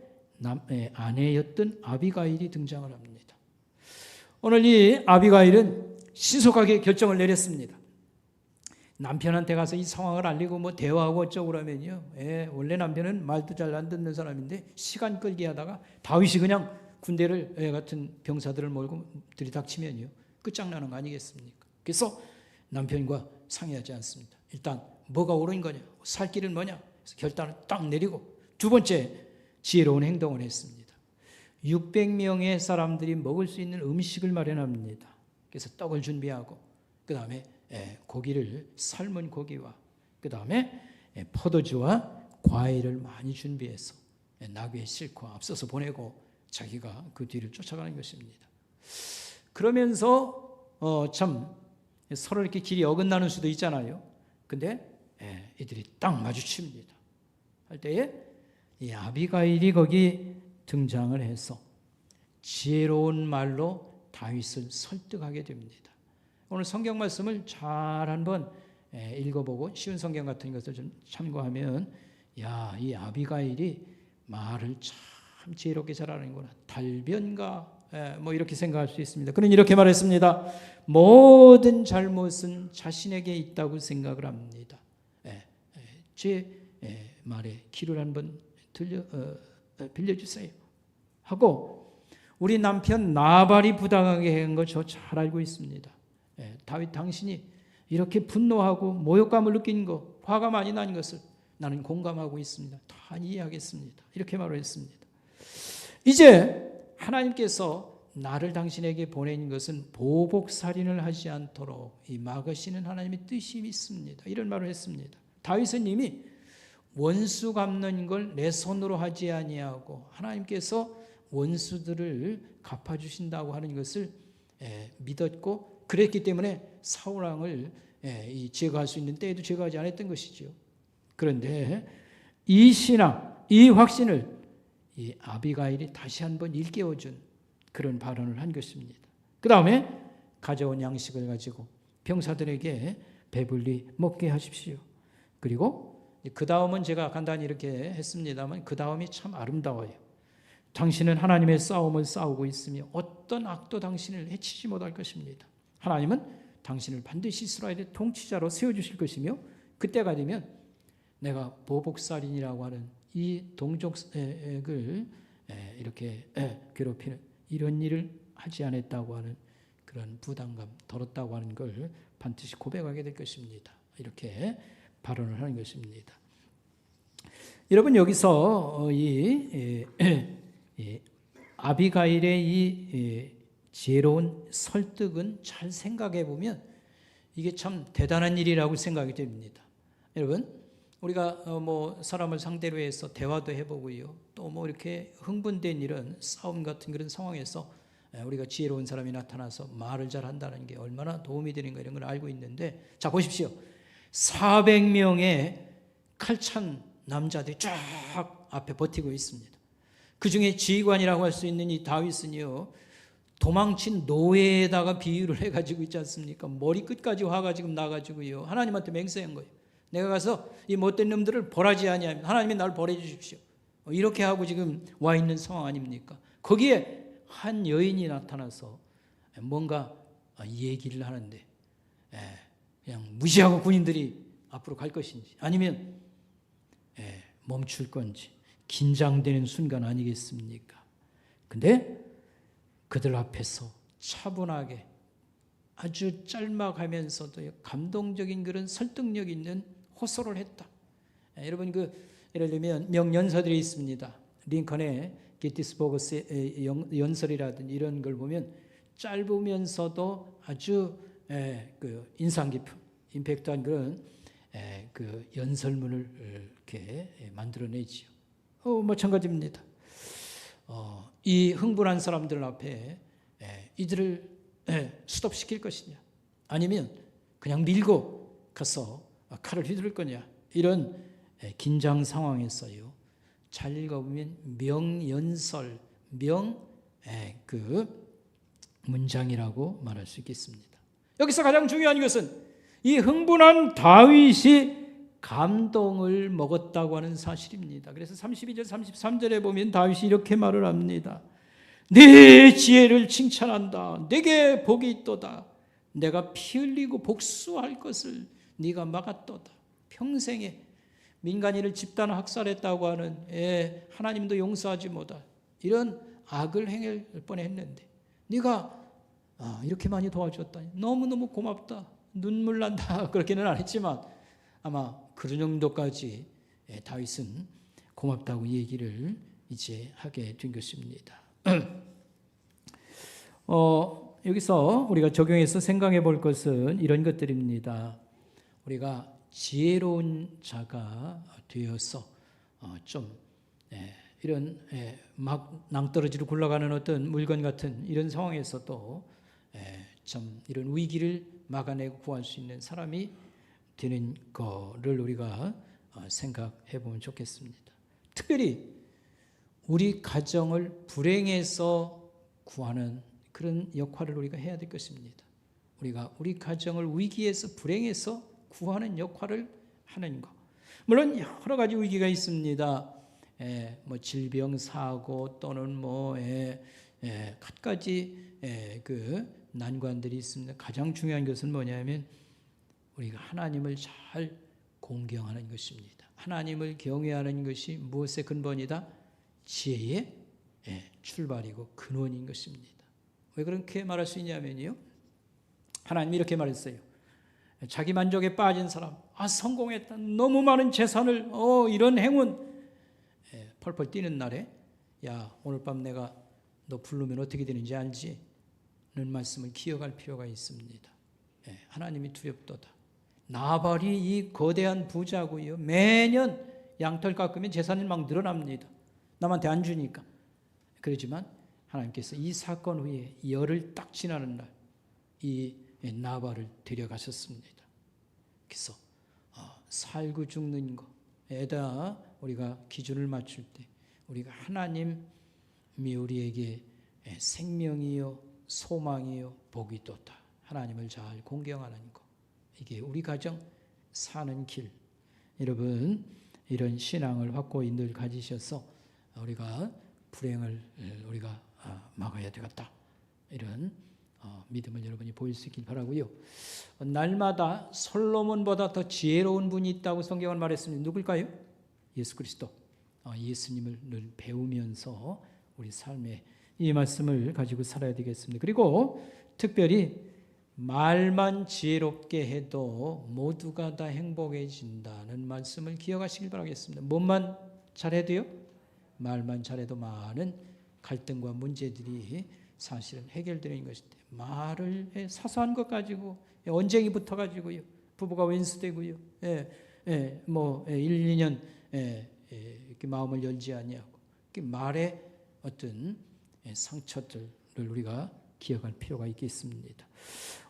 아내였던 아비가일이 등장을 합니다. 오늘 이 아비가일은 신속하게 결정을 내렸습니다. 남편한테 가서 이 상황을 알리고 뭐 대화하고 어쩌고 그러면요, 원래 남편은 말도 잘 안 듣는 사람인데 시간 끌기 하다가 다윗이 그냥 군대를 같은 병사들을 몰고 들이닥치면요 끝장나는 거 아니겠습니까? 그래서 남편과 상의하지 않습니다. 일단 뭐가 옳은 거냐, 살 길은 뭐냐, 그래서 결단을 딱 내리고 두 번째 지혜로운 행동을 했습니다. 600명의 사람들이 먹을 수 있는 음식을 마련합니다. 그래서 떡을 준비하고 그 다음에 고기를 삶은 고기와 그 다음에 포도주와 과일을 많이 준비해서 나귀에 싣고 앞서서 보내고 자기가 그 뒤를 쫓아가는 것입니다. 그러면서 참 서로 이렇게 길이 어긋나는 수도 있잖아요. 근데 이들이 딱 마주칩니다. 할 때에 이 아비가일이 거기 등장을 해서 지혜로운 말로 다윗을 설득하게 됩니다. 오늘 성경 말씀을 잘 한번 읽어보고 쉬운 성경 같은 것을 좀 참고하면, 야, 이 아비가일이 말을 참 지혜롭게 잘하는구나, 달변가 뭐 이렇게 생각할 수 있습니다. 그는 이렇게 말했습니다. 모든 잘못은 자신에게 있다고 생각을 합니다. 제 말에 귀를 한번 빌려주세요 하고, 우리 남편 나발이 부당하게 한 거 저 잘 알고 있습니다. 다윗 당신이 이렇게 분노하고 모욕감을 느낀 거, 화가 많이 난 것을 나는 공감하고 있습니다. 다 이해하겠습니다. 이렇게 말을 했습니다. 이제 하나님께서 나를 당신에게 보낸 것은 보복살인을 하지 않도록 막으시는 하나님의 뜻이 있습니다. 이런 말을 했습니다. 다윗은 이미 원수 갚는 걸 내 손으로 하지 아니하고 하나님께서 원수들을 갚아주신다고 하는 것을 믿었고, 그랬기 때문에 사울 왕을 제거할 수 있는 때에도 제거하지 않았던 것이죠. 그런데 이 신앙, 이 확신을 이 아비가일이 다시 한번 일깨워준 그런 발언을 한 것입니다. 그 다음에 가져온 양식을 가지고 병사들에게 배불리 먹게 하십시오. 그리고 그 다음은 제가 간단히 이렇게 했습니다만 그 다음이 참 아름다워요. 당신은 하나님의 싸움을 싸우고 있으며 어떤 악도 당신을 해치지 못할 것입니다. 하나님은 당신을 반드시 이스라엘의 통치자로 세워주실 것이며, 그때가 되면 내가 보복살인이라고 하는 이 동족을 이렇게 괴롭히는 이런 일을 하지 않았다고 하는 그런 부담감, 덜었다고 하는 걸 반드시 고백하게 될 것입니다. 이렇게 발언을 하는 것입니다. 여러분, 여기서 이 아비가일의 이 지혜로운 설득은 잘 생각해 보면 이게 참 대단한 일이라고 생각이 됩니다. 여러분, 우리가 뭐 사람을 상대로 해서 대화도 해보고요, 또 뭐 이렇게 흥분된 이런 싸움 같은 그런 상황에서 우리가 지혜로운 사람이 나타나서 말을 잘 한다는 게 얼마나 도움이 되는가 이런 걸 알고 있는데, 자 보십시오. 400명의 칼찬 남자들이 쫙 앞에 버티고 있습니다. 그 중에 지휘관이라고 할 수 있는 이 다윗은요, 도망친 노예에다가 비유를 해가지고 있지 않습니까? 머리 끝까지 화가 지금 나가지고요, 하나님한테 맹세한 거예요. 내가 가서 이 못된 놈들을 벌하지 아니하면 하나님이 나를 벌해 주십시오. 이렇게 하고 지금 와 있는 상황 아닙니까? 거기에 한 여인이 나타나서 뭔가 얘기를 하는데, 그냥 무시하고 군인들이 앞으로 갈 것인지 아니면 멈출 건지 긴장되는 순간 아니겠습니까? 근데 그들 앞에서 차분하게 아주 짤막하면서도 감동적인 그런 설득력 있는 호소를 했다. 여러분, 예를 들면 명연서들이 있습니다. 링컨의 게티스버그 연설이라든지 이런 걸 보면 짧으면서도 아주 인상 깊은 임팩트한 그런 연설문을 이렇게 만들어내지요. 마찬가지입니다. 이 흥분한 사람들 앞에 이들을 스톱시킬 것이냐, 아니면 그냥 밀고 가서 칼을 휘두를 거냐, 이런 긴장 상황에서요, 잘 읽어보면 명연설, 문장이라고 말할 수 있겠습니다. 여기서 가장 중요한 것은 이 흥분한 다윗이 감동을 먹었다고 하는 사실입니다. 그래서 32절 33절에 보면 다윗이 이렇게 말을 합니다. 내 지혜를 칭찬한다. 내게 복이 있도다. 내가 피 흘리고 복수할 것을 네가 막았도다. 평생에 민간인을 집단 학살했다고 하는 하나님도 용서하지 못할 이런 악을 행할 뻔했는데 네가 이렇게 많이 도와줬다니 너무너무 고맙다. 눈물 난다. 그렇게는 안 했지만 아마 그 정도까지 다윗은 고맙다고 얘기를 이제 하게 된 것입니다. 여기서 우리가 적용해서 생각해 볼 것은 이런 것들입니다. 우리가 지혜로운 자가 되어서 이런 막 낭떠러지로 굴러가는 어떤 물건 같은 이런 상황에서도 참 이런 위기를 막아내고 구할 수 있는 사람이 되는 거를 우리가 생각해 보면 좋겠습니다. 특별히 우리 가정을 불행에서 구하는 그런 역할을 우리가 해야 될 것입니다. 우리가 우리 가정을 위기에서 불행에서 구하는 역할을 하는 것. 물론 여러 가지 위기가 있습니다. 질병, 사고 또는 갖가지 난관들이 있습니다. 가장 중요한 것은 뭐냐면 우리가 하나님을 잘 공경하는 것입니다. 하나님을 경외하는 것이 무엇의 근본이다? 지혜의 출발이고 근원인 것입니다. 왜 그렇게 말할 수 있냐면요, 하나님이 이렇게 말했어요. 자기 만족에 빠진 사람, 성공했다, 너무 많은 재산을, 이런 행운, 펄펄 뛰는 날에 야, 오늘 밤 내가 너 부르면 어떻게 되는지 알지? 는 말씀을 기억할 필요가 있습니다. 하나님이 두렵도다. 나발이 이 거대한 부자고요, 매년 양털 깎으면 재산이 막 늘어납니다. 남한테 안 주니까. 그렇지만 하나님께서 이 사건 후에 열흘 딱 지나는 날 이 나발을 데려가셨습니다. 그래서 살고 죽는 거에다 우리가 기준을 맞출 때 우리가 하나님이 우리에게 생명이요 소망이요 복이 떴다. 하나님을 잘 공경하는 것. 이게 우리 가정 사는 길. 여러분 이런 신앙을 확고히 늘 가지셔서 우리가 불행을 우리가 막아야 되겠다. 이런 믿음을 여러분이 보일 수 있길 바라고요. 날마다 솔로몬보다 더 지혜로운 분이 있다고 성경은 말했습니다. 누굴까요? 예수 그리스도. 예수님을 늘 배우면서 우리 삶에 이 말씀을 가지고 살아야 되겠습니다. 그리고 특별히 말만 지혜롭게 해도 모두가 다 행복해진다는 말씀을 기억하시길 바라겠습니다. 뭐만 잘해도요? 말만 잘해도 많은 갈등과 문제들이 사실은 해결되는 것인데 말을 사소한 것 가지고 언쟁이 붙어가지고요, 부부가 웬수되고요, 1, 2년 이렇게 마음을 열지 아니하고 말의 어떤 상처들을 우리가 기억할 필요가 있겠습니다.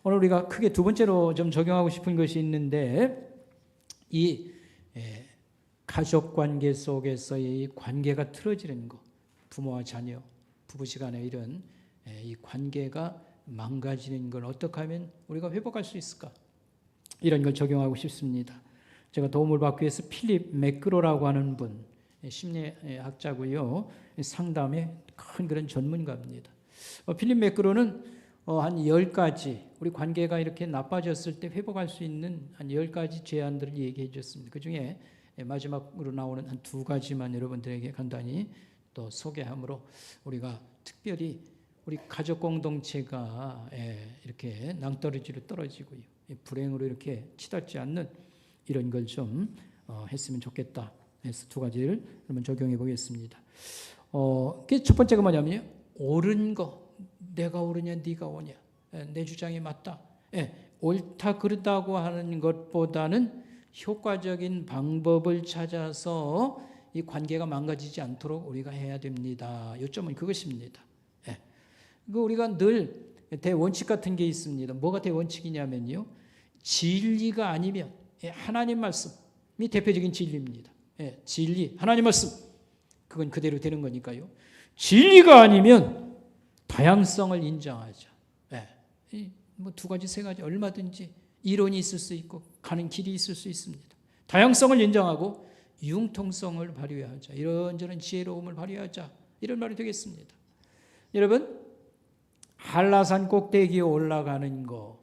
오늘 우리가 크게 두 번째로 좀 적용하고 싶은 것이 있는데 이 가족 관계 속에서의 이 관계가 틀어지는 것, 부모와 자녀, 부부시간에 이런 이 관계가 망가지는 걸 어떻게 하면 우리가 회복할 수 있을까? 이런 걸 적용하고 싶습니다. 제가 도움을 받기 위해서 필립 매크로라고 하는 분, 심리학자고요. 상담의 큰 그런 전문가입니다. 필립 매크로는 한 10가지 우리 관계가 이렇게 나빠졌을 때 회복할 수 있는 한 10가지 제안들을 얘기해 주셨습니다. 그중에 마지막으로 나오는 한 2가지만 여러분들에게 간단히 또 소개함으로 우리가 특별히 우리 가족 공동체가 이렇게 낭떠러지로 떨어지고요. 불행으로 이렇게 치닫지 않는 이런 걸 좀 했으면 좋겠다 해서 2가지를 한번 적용해 보겠습니다. 첫 번째가 뭐냐면요. 옳은 거, 내가 옳으냐 네가 옳으냐, 내 주장이 맞다, 옳다 그르다고 하는 것보다는 효과적인 방법을 찾아서 이 관계가 망가지지 않도록 우리가 해야 됩니다. 요점은 그것입니다. 우리가 늘 대원칙 같은 게 있습니다. 뭐가 대원칙이냐면요. 진리가 아니면 하나님 말씀이 대표적인 진리입니다. 진리, 하나님 말씀 그건 그대로 되는 거니까요. 진리가 아니면 다양성을 인정하자. 뭐 2가지, 3가지 얼마든지 이론이 있을 수 있고 가는 길이 있을 수 있습니다. 다양성을 인정하고 융통성을 발휘하자. 이런저런 지혜로움을 발휘하자. 이런 말이 되겠습니다. 여러분, 한라산 꼭대기에 올라가는 거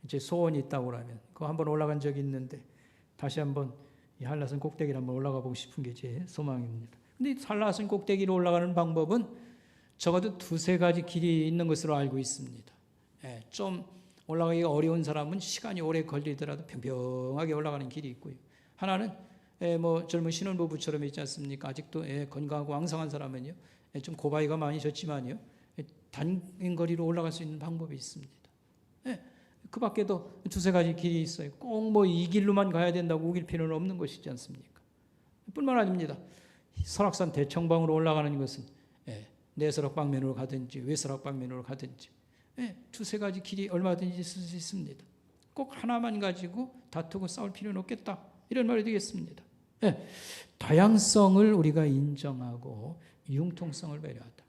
이제 소원이 있다고 하면 그거 한번 올라간 적이 있는데 다시 한번 이 한라산 꼭대기를 한번 올라가 보고 싶은 게 제 소망입니다. 근데 이 한라산 꼭대기로 올라가는 방법은 적어도 2-3가지 길이 있는 것으로 알고 있습니다. 좀 올라가기가 어려운 사람은 시간이 오래 걸리더라도 평평하게 올라가는 길이 있고요. 하나는 뭐 젊은 신혼부부처럼 있지 않습니까? 아직도 건강하고 왕성한 사람은요, 좀 고바위가 많이 졌지만요, 단거리로 올라갈 수 있는 방법이 있습니다. 그 밖에도 2-3가지 길이 있어요. 꼭 뭐 이 길로만 가야 된다고 우길 필요는 없는 것이지 않습니까? 뿐만 아닙니다. 설악산 대청방으로 올라가는 것은 내설악 방면으로 가든지 외설악 방면으로 가든지 2-3가지 길이 얼마든지 있을 수 있습니다. 꼭 하나만 가지고 다투고 싸울 필요는 없겠다. 이런 말이 되겠습니다. 다양성을 우리가 인정하고 융통성을 배려하다.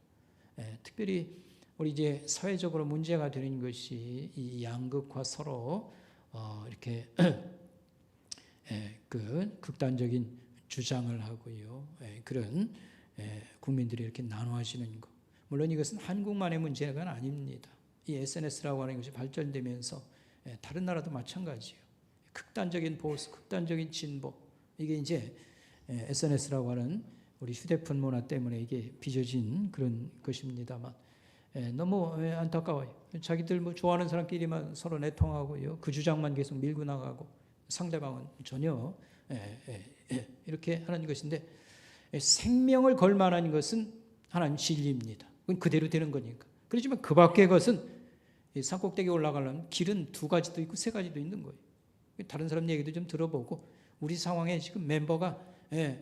특별히 우리 이제 사회적으로 문제가 되는 것이 이 양극화 서로 이렇게 그 극단적인 주장을 하고요. 그런 국민들이 이렇게 나눠지는 것. 물론 이것은 한국만의 문제가 아닙니다. 이 SNS라고 하는 것이 발전되면서 다른 나라도 마찬가지예요. 극단적인 보수, 극단적인 진보. 이게 이제 SNS라고 하는 우리 휴대폰 문화 때문에 이게 빚어진 그런 것입니다만 너무 안타까워요. 자기들 뭐 좋아하는 사람끼리만 서로 내통하고요. 그 주장만 계속 밀고 나가고 상대방은 전혀 이렇게 하는 것인데 생명을 걸 만한 것은 하나님 진리입니다. 그건 그대로 되는 거니까. 그렇지만 그 밖의 것은 산꼭대기에 올라가려면 길은 2가지도 있고 3가지도 있는 거예요. 다른 사람 얘기도 좀 들어보고 우리 상황에 지금 멤버가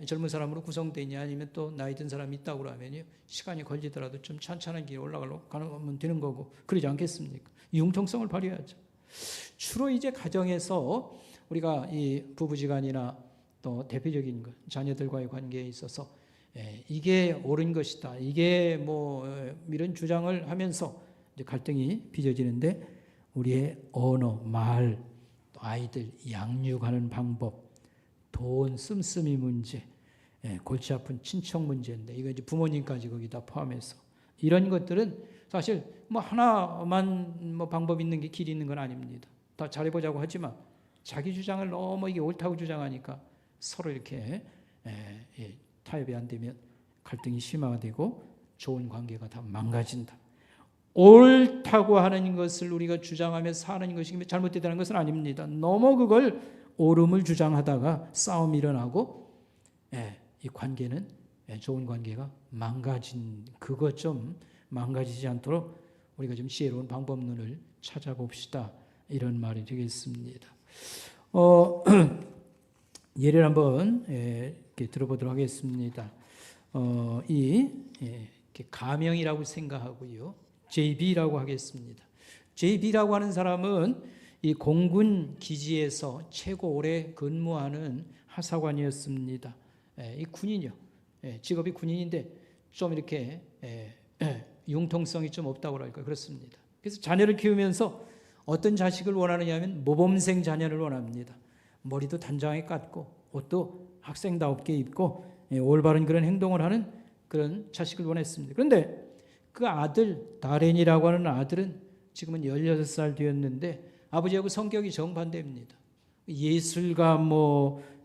젊은 사람으로 구성되어 있냐 아니면 또 나이 든 사람이 있다고 하면요. 시간이 걸리더라도 좀 찬찬한 길에 올라가려고 가면 되는 거고 그러지 않겠습니까? 융통성을 발휘하죠. 주로 이제 가정에서 우리가 이 부부지간이나 또 대표적인 것, 자녀들과의 관계에 있어서 이게 옳은 것이다. 이게 뭐 이런 주장을 하면서 이제 갈등이 빚어지는데 우리의 언어, 말, 또 아이들 양육하는 방법, 돈 씀씀이 문제, 골치 아픈 친척 문제인데 이거 이제 부모님까지 거기다 포함해서 이런 것들은 사실 뭐 하나만 뭐 방법 있는 게 길이 있는 건 아닙니다. 다 잘해보자고 하지만 자기 주장을 너무 이게 옳다고 주장하니까 서로 이렇게 타협이 안 되면 갈등이 심화가 되고 좋은 관계가 다 망가진다. 옳다고 하는 것을 우리가 주장하며 사는 것이 잘못되다는 것은 아닙니다. 너무 그걸 옳음을 주장하다가 싸움이 일어나고 이 관계는 좋은 관계가 망가진 그것 좀 망가지지 않도록 우리가 좀 지혜로운 방법론을 찾아봅시다. 이런 말이 되겠습니다. 예를 한번 이렇게 들어보도록 하겠습니다. 가명이라고 생각하고요. JB라고 하겠습니다. JB라고 하는 사람은 이 공군 기지에서 최고 오래 근무하는 하사관이었습니다. 이 군인이요. 직업이 군인인데 좀 이렇게 융통성이 좀 없다고 할까 그렇습니다. 그래서 자녀를 키우면서 어떤 자식을 원하느냐 하면 모범생 자녀를 원합니다. 머리도 단장하게 깎고 옷도 학생다웁게 입고 올바른 그런 행동을 하는 그런 자식을 원했습니다. 그런데 그 아들 다렌이라고 하는 아들은 지금은 16살 되었는데 아버지하고 성격이 정반대입니다. 예술가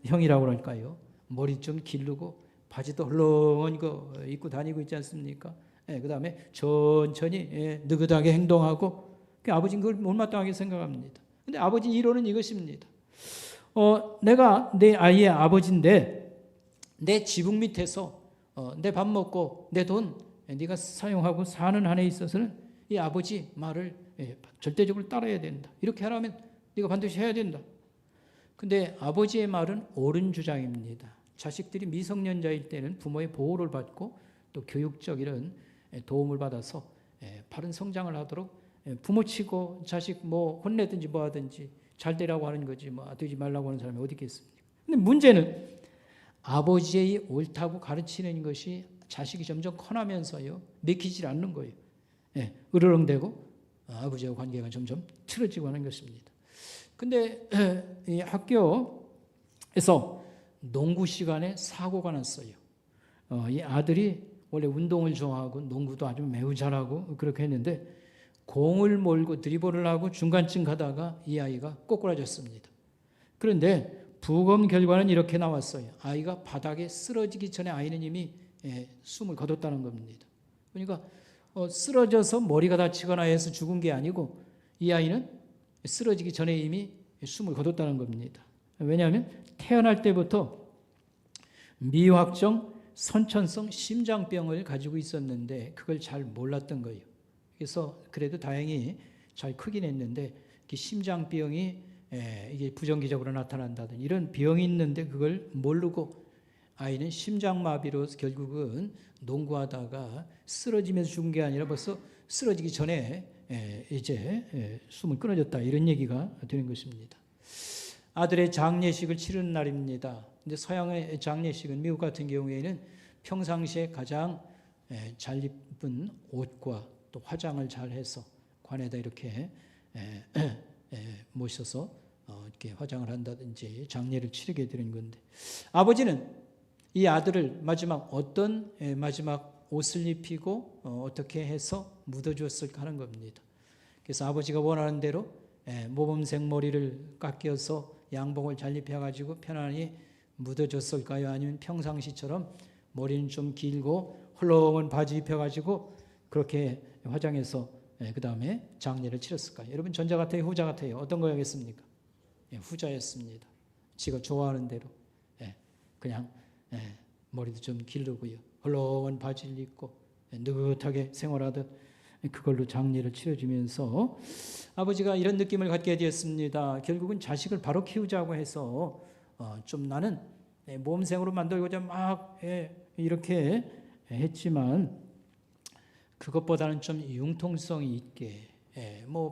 형이라고 할까요? 머리 좀 기르고 바지도 헐렁한 거 입고 다니고 있지 않습니까? 그 다음에 천천히 느긋하게 행동하고 아버지는 그걸 못마땅하게 생각합니다. 근데 아버지 이론은 이것입니다. 내가 내 아이의 아버지인데 내 지붕 밑에서 내 밥 먹고 내 돈 네가 사용하고 사는 한에 있어서는 이 아버지 말을 절대적으로 따라야 된다. 이렇게 하라면 네가 반드시 해야 된다. 근데 아버지의 말은 옳은 주장입니다. 자식들이 미성년자일 때는 부모의 보호를 받고 또 교육적 이런 도움을 받아서 바른 성장을 하도록 부모 치고 자식 혼내든지 뭐 하든지 잘 되라고 하는 거지 되지 말라고 하는 사람이 어디 있겠습니까? 근데 문제는 아버지의 옳다고 가르치는 것이 자식이 점점 커나면서요 믿기질 않는 거예요. 으르렁대고 아버지와 관계가 점점 틀어지고 하는 것입니다. 근데 이 학교에서 농구 시간에 사고가 났어요. 이 아들이 원래 운동을 좋아하고 농구도 아주 매우 잘하고 그렇게 했는데 공을 몰고 드리블을 하고 중간쯤 가다가 이 아이가 꼬꾸라졌습니다. 그런데 부검 결과는 이렇게 나왔어요. 아이가 바닥에 쓰러지기 전에 아이는 이미 숨을 거뒀다는 겁니다. 그러니까 쓰러져서 머리가 다치거나 해서 죽은 게 아니고 이 아이는 쓰러지기 전에 이미 숨을 거뒀다는 겁니다. 왜냐하면 태어날 때부터 미확정 선천성 심장병을 가지고 있었는데 그걸 잘 몰랐던 거예요. 그래서 그래도 다행히 잘 크긴 했는데 심장병이 이게 부정기적으로 나타난다든 이런 병이 있는데 그걸 모르고 아이는 심장마비로 결국은 농구하다가 쓰러지면서 죽은 게 아니라 벌써 쓰러지기 전에 이제 숨을 끊어졌다 이런 얘기가 되는 것입니다. 아들의 장례식을 치르는 날입니다. 근데 서양의 장례식은 미국 같은 경우에는 평상시에 가장 잘 입은 옷과 또 화장을 잘 해서 관에다 이렇게 모셔서 이렇게 화장을 한다든지 장례를 치르게 되는 건데 아버지는 이 아들을 어떤 마지막 옷을 입히고 어떻게 해서 묻어주었을까 하는 겁니다. 그래서 아버지가 원하는 대로 모범생 머리를 깎여서 양복을 잘 입혀가지고 편안히 묻어줬을까요? 아니면 평상시처럼 머리는 좀 길고 헐렁한 바지 입혀가지고 그렇게 화장해서 그 다음에 장례를 치렀을까요? 여러분 전자 같아요? 후자 같아요? 어떤 거였습니까? 후자였습니다. 지가 좋아하는 대로 그냥 머리도 좀 기르고요. 헐렁한 바지를 입고 느긋하게 생활하듯 그걸로 장례를 치러주면서 아버지가 이런 느낌을 갖게 되었습니다. 결국은 자식을 바로 키우자고 해서 좀 나는 모범생으로 만들고자 막 이렇게 했지만 그것보다는 좀 융통성이 있게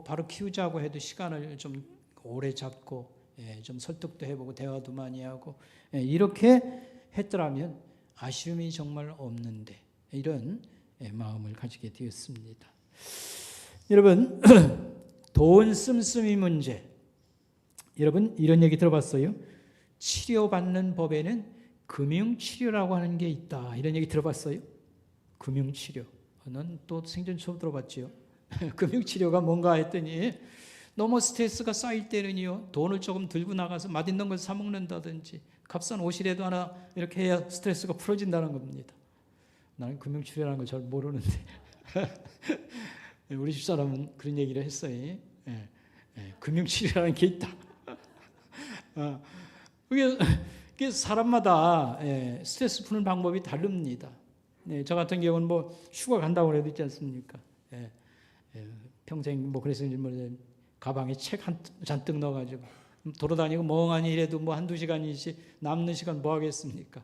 바로 키우자고 해도 시간을 좀 오래 잡고 좀 설득도 해보고 대화도 많이 하고 이렇게 했더라면 아쉬움이 정말 없는데 이런 마음을 가지게 되었습니다. 여러분 돈 씀씀이 문제 여러분 이런 얘기 들어봤어요? 치료받는 법에는 금융치료라고 하는 게 있다 이런 얘기 들어봤어요? 금융치료는 또 생전 처음 들어봤지요. 금융치료가 뭔가 했더니 너무 스트레스가 쌓일 때는요 돈을 조금 들고 나가서 맛있는 걸 사 먹는다든지 값싼 옷이라도 하나 이렇게 해야 스트레스가 풀어진다는 겁니다. 나는 금융치료라는 걸 잘 모르는데 우리 집사람은 그런 얘기를 했어요. 금융치료라는 게 있다. 그게 사람마다 스트레스 푸는 방법이 다릅니다. 저 같은 경우는 휴가 간다고 해도 있지 않습니까? 평생 그래서 가방에 책 잔뜩 넣어가지고 돌아다니고 멍하니 이래도 한두 시간이지 남는 시간 뭐 하겠습니까?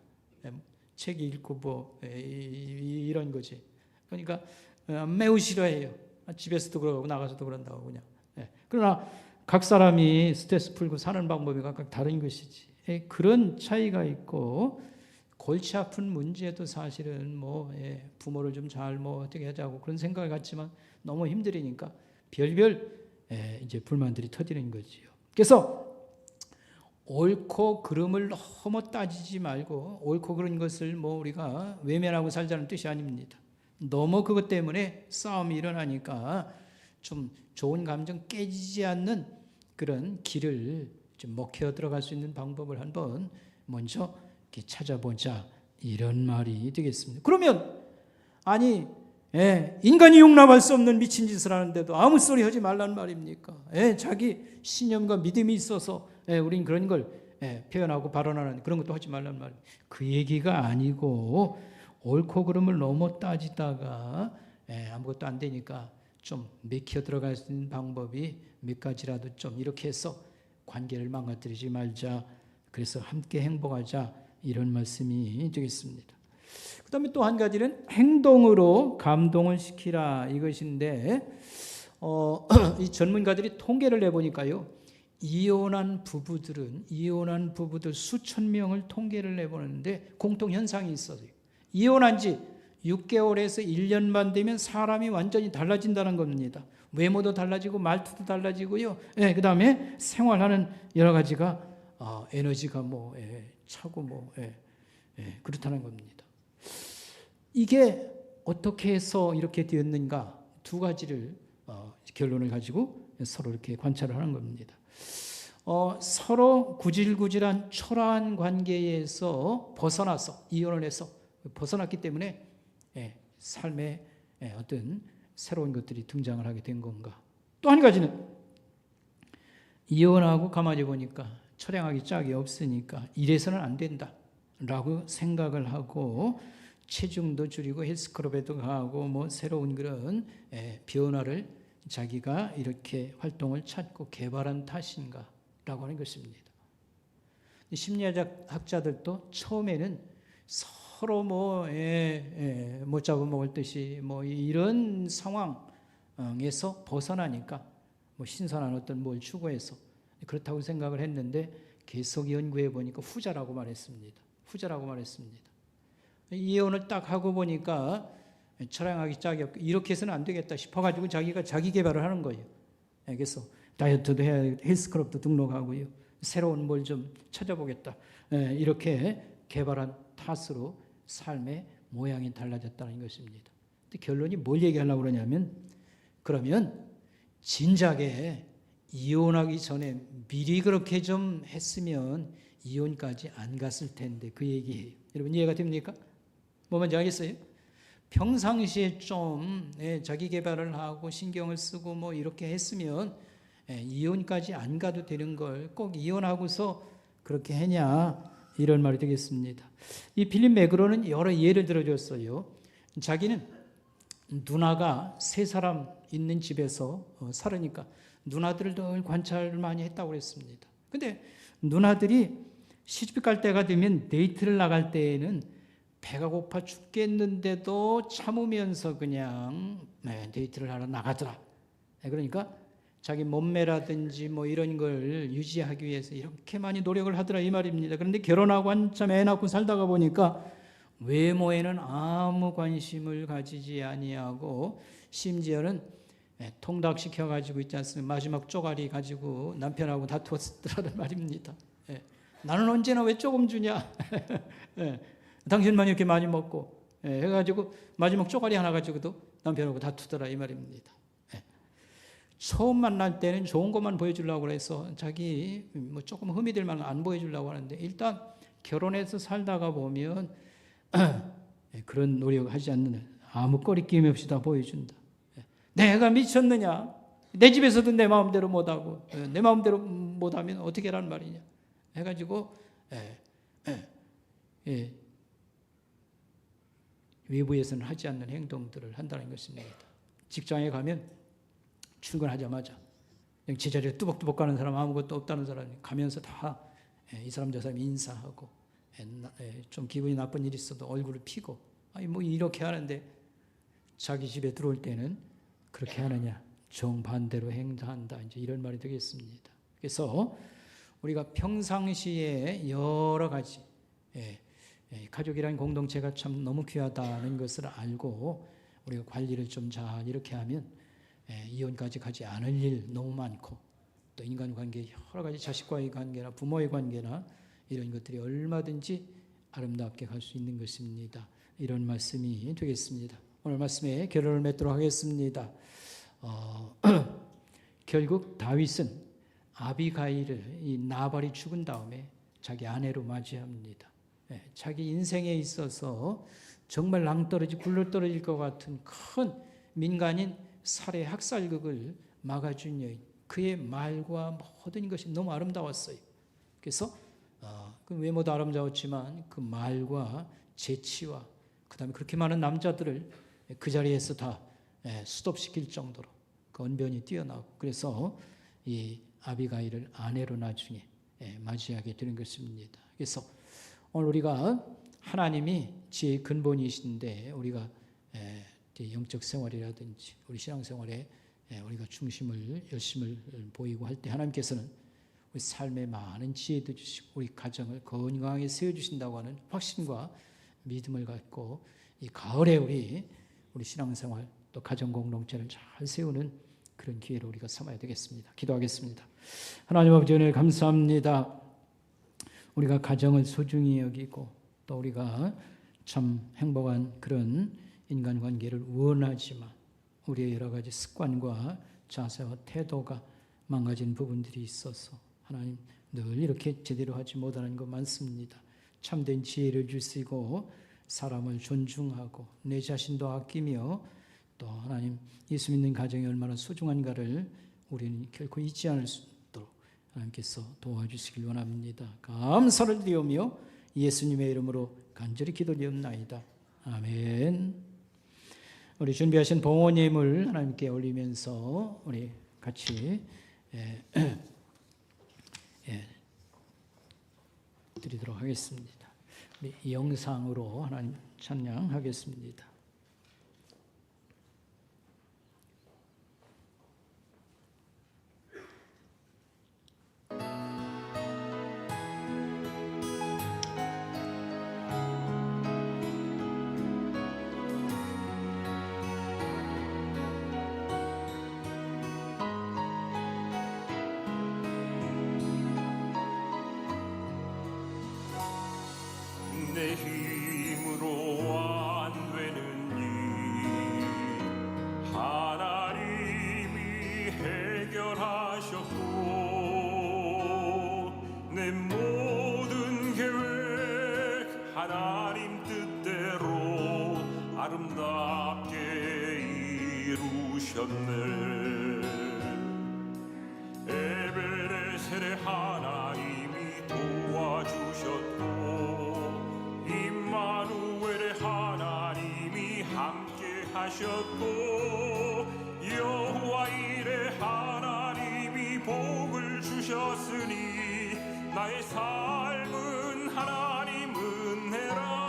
책 읽고 이런 거지. 그러니까 매우 싫어해요. 집에서도 그러고 나가서도 그런다고 그냥. 그러나 각 사람이 스트레스 풀고 사는 방법이 각각 다른 것이지. 그런 차이가 있고 골치 아픈 문제도 사실은 부모를 좀 잘 어떻게 하자고 그런 생각을 갖지만 너무 힘들으니까 별별 이제 불만들이 터지는 거지요. 그래서 옳고 그름을 너무 따지지 말고 옳고 그른 것을 우리가 외면하고 살자는 뜻이 아닙니다. 너무 그것 때문에 싸움이 일어나니까 좀 좋은 감정 깨지지 않는 그런 길을 좀 먹혀 들어갈 수 있는 방법을 한번 먼저 이렇게 찾아보자, 이런 말이 되겠습니다. 그러면 아니 인간이 용납할 수 없는 미친 짓을 하는데도 아무 소리 하지 말란 말입니까? 자기 신념과 믿음이 있어서 우린 그런 걸 표현하고 발언하는 그런 것도 하지 말란 말입니다. 그 얘기가 아니고 옳고 그름을 너무 따지다가 아무것도 안 되니까 좀 맥혀 들어갈 수 있는 방법이 몇 가지라도 좀 이렇게 해서 관계를 망가뜨리지 말자, 그래서 함께 행복하자, 이런 말씀이 되겠습니다. 그 다음에 또 한 가지는 행동으로 감동을 시키라, 이것인데 이 전문가들이 통계를 내보니까요, 이혼한 부부들 수천 명을 통계를 내보는데 공통현상이 있어요. 이혼한 지 6개월에서 1년 반 되면 사람이 완전히 달라진다는 겁니다. 외모도 달라지고 말투도 달라지고요. 그 다음에 생활하는 여러 가지가 에너지가 차고 그렇다는 겁니다. 이게 어떻게 해서 이렇게 되었는가, 두 가지를 결론을 가지고 서로 이렇게 관찰을 하는 겁니다. 서로 구질구질한 초라한 관계에서 벗어나서 이혼을 해서 벗어났기 때문에 삶에 어떤 새로운 것들이 등장을 하게 된 건가. 또 한 가지는 이혼하고 가만히 보니까 처량하기 짝이 없으니까 이래서는 안 된다라고 생각을 하고 체중도 줄이고 헬스클럽에도 가고 새로운 그런 변화를 자기가 이렇게 활동을 찾고 개발한 탓인가라고 하는 것입니다. 심리학자들도 처음에는 서로 못 잡아먹을 듯이 이런 상황에서 벗어나니까 신선한 어떤 뭘 추구해서 그렇다고 생각을 했는데 계속 연구해 보니까 후자라고 말했습니다. 이혼을 딱 하고 보니까 처량하기 짝이 없고 이렇게 해서는 안 되겠다 싶어가지고 자기가 자기 개발을 하는 거예요. 그래서 다이어트도 해야 헬스클럽도 등록하고요. 새로운 뭘 좀 찾아보겠다. 이렇게 개발한 탓으로 삶의 모양이 달라졌다는 것입니다. 근데 결론이 뭘 얘기하려고 그러냐면, 그러면 진작에 이혼하기 전에 미리 그렇게 좀 했으면 이혼까지 안 갔을 텐데, 그 얘기예요. 여러분 이해가 됩니까? 뭐 뭔지 알겠어요? 평상시에 좀 자기 개발을 하고 신경을 쓰고 이렇게 했으면 이혼까지 안 가도 되는 걸 꼭 이혼하고서 그렇게 했냐, 이런 말이 되겠습니다. 이 빌립 매그로는 여러 예를 들어줬어요. 자기는 누나가 3사람 있는 집에서 살으니까 누나들을 늘 관찰을 많이 했다고 그랬습니다. 근데 누나들이 시집 갈 때가 되면 데이트를 나갈 때에는 배가 고파 죽겠는데도 참으면서 그냥 데이트를 하러 나가더라. 그러니까 자기 몸매라든지 이런 걸 유지하기 위해서 이렇게 많이 노력을 하더라, 이 말입니다. 그런데 결혼하고 한참 애 낳고 살다가 보니까 외모에는 아무 관심을 가지지 아니하고 심지어는 통닭시켜 가지고 있지 않습니까? 마지막 쪼가리 가지고 남편하고 다투었더라는 말입니다. 나는 언제나 왜 조금 주냐? 당신만 이렇게 많이 먹고 해가지고 마지막 쪼가리 하나 가지고도 남편하고 다투더라, 이 말입니다. 처음 만날 때는 좋은 것만 보여주려고 해서 자기 조금 흠이 될 만한 안 보여주려고 하는데, 일단 결혼해서 살다가 보면 그런 노력하지 않는, 아무 꺼리낌 없이 다 보여준다. 내가 미쳤느냐? 내 집에서도 내 마음대로 못하고 내 마음대로 못하면 어떻게 하란 말이냐 해가지고 외부에서는 하지 않는 행동들을 한다는 것입니다. 직장에 가면 출근하자마자 제자리에 뚜벅뚜벅 가는 사람, 아무것도 없다는 사람이 가면서 다 이 사람 저 사람 인사하고 좀 기분이 나쁜 일이 있어도 얼굴을 피고 이렇게 하는데, 자기 집에 들어올 때는 그렇게 하느냐, 정반대로 행동한다, 이제 이런 말이 되겠습니다. 그래서 우리가 평상시에 여러 가지 가족이라는 공동체가 참 너무 귀하다는 것을 알고 우리가 관리를 좀 잘 이렇게 하면 이혼까지 가지 않을 일 너무 많고, 또 인간관계 여러 가지 자식과의 관계나 부모의 관계나 이런 것들이 얼마든지 아름답게 갈 수 있는 것입니다. 이런 말씀이 되겠습니다. 오늘 말씀에 결론을 맺도록 하겠습니다. 결국 다윗은 아비가일을, 이 나발이 죽은 다음에 자기 아내로 맞이합니다. 자기 인생에 있어서 정말 낭떠러지 굴러떨어질 것 같은 큰 민간인 살해 학살극을 막아준 여인, 그의 말과 모든 것이 너무 아름다웠어요. 그래서 그 외모도 아름다웠지만 그 말과 재치와 그 다음에 그렇게 많은 남자들을 그 자리에서 다 수톱시킬 정도로 그 언변이 뛰어나고, 그래서 이 아비가일을 아내로 나중에 맞이하게 되는 것입니다. 그래서 오늘 우리가 하나님이 지혜의 근본이신데, 우리가 영적 생활이라든지 우리 신앙생활에 우리가 중심을 열심을 보이고 할 때 하나님께서는 우리 삶에 많은 지혜도 주시고 우리 가정을 건강하게 세워주신다고 하는 확신과 믿음을 갖고 이 가을에 우리 신앙생활 또 가정 공동체를 잘 세우는 그런 기회를 우리가 삼아야 되겠습니다. 기도하겠습니다. 하나님 아버지, 은혜 감사합니다. 우리가 가정을 소중히 여기고 또 우리가 참 행복한 그런 인간관계를 원하지만 우리의 여러 가지 습관과 자세와 태도가 망가진 부분들이 있어서 하나님 늘 이렇게 제대로 하지 못하는 것 많습니다. 참된 지혜를 주시고 사람을 존중하고 내 자신도 아끼며 또 하나님 예수 믿는 가정이 얼마나 소중한가를 우리는 결코 잊지 않을 수 있도록 하나님께서 도와주시길 원합니다. 감사를 드리오며 예수님의 이름으로 간절히 기도드리옵나이다. 아멘. 우리 준비하신 봉헌예물 하나님께 올리면서 우리 같이 드리도록 하겠습니다. 우리 영상으로 하나님 찬양하겠습니다. 내 힘으로 안 되는 일 하나님이 해결하셨고, 내 모든 계획 하나님 뜻대로 아름답게 이루셨네. 에베레셀의 하나님이 도와주셨고, 임마누엘의 하나님이 함께 하셨고, 여호와 일의 하나님이 복을 주셨으니 나의 삶은 하나님 은혜라.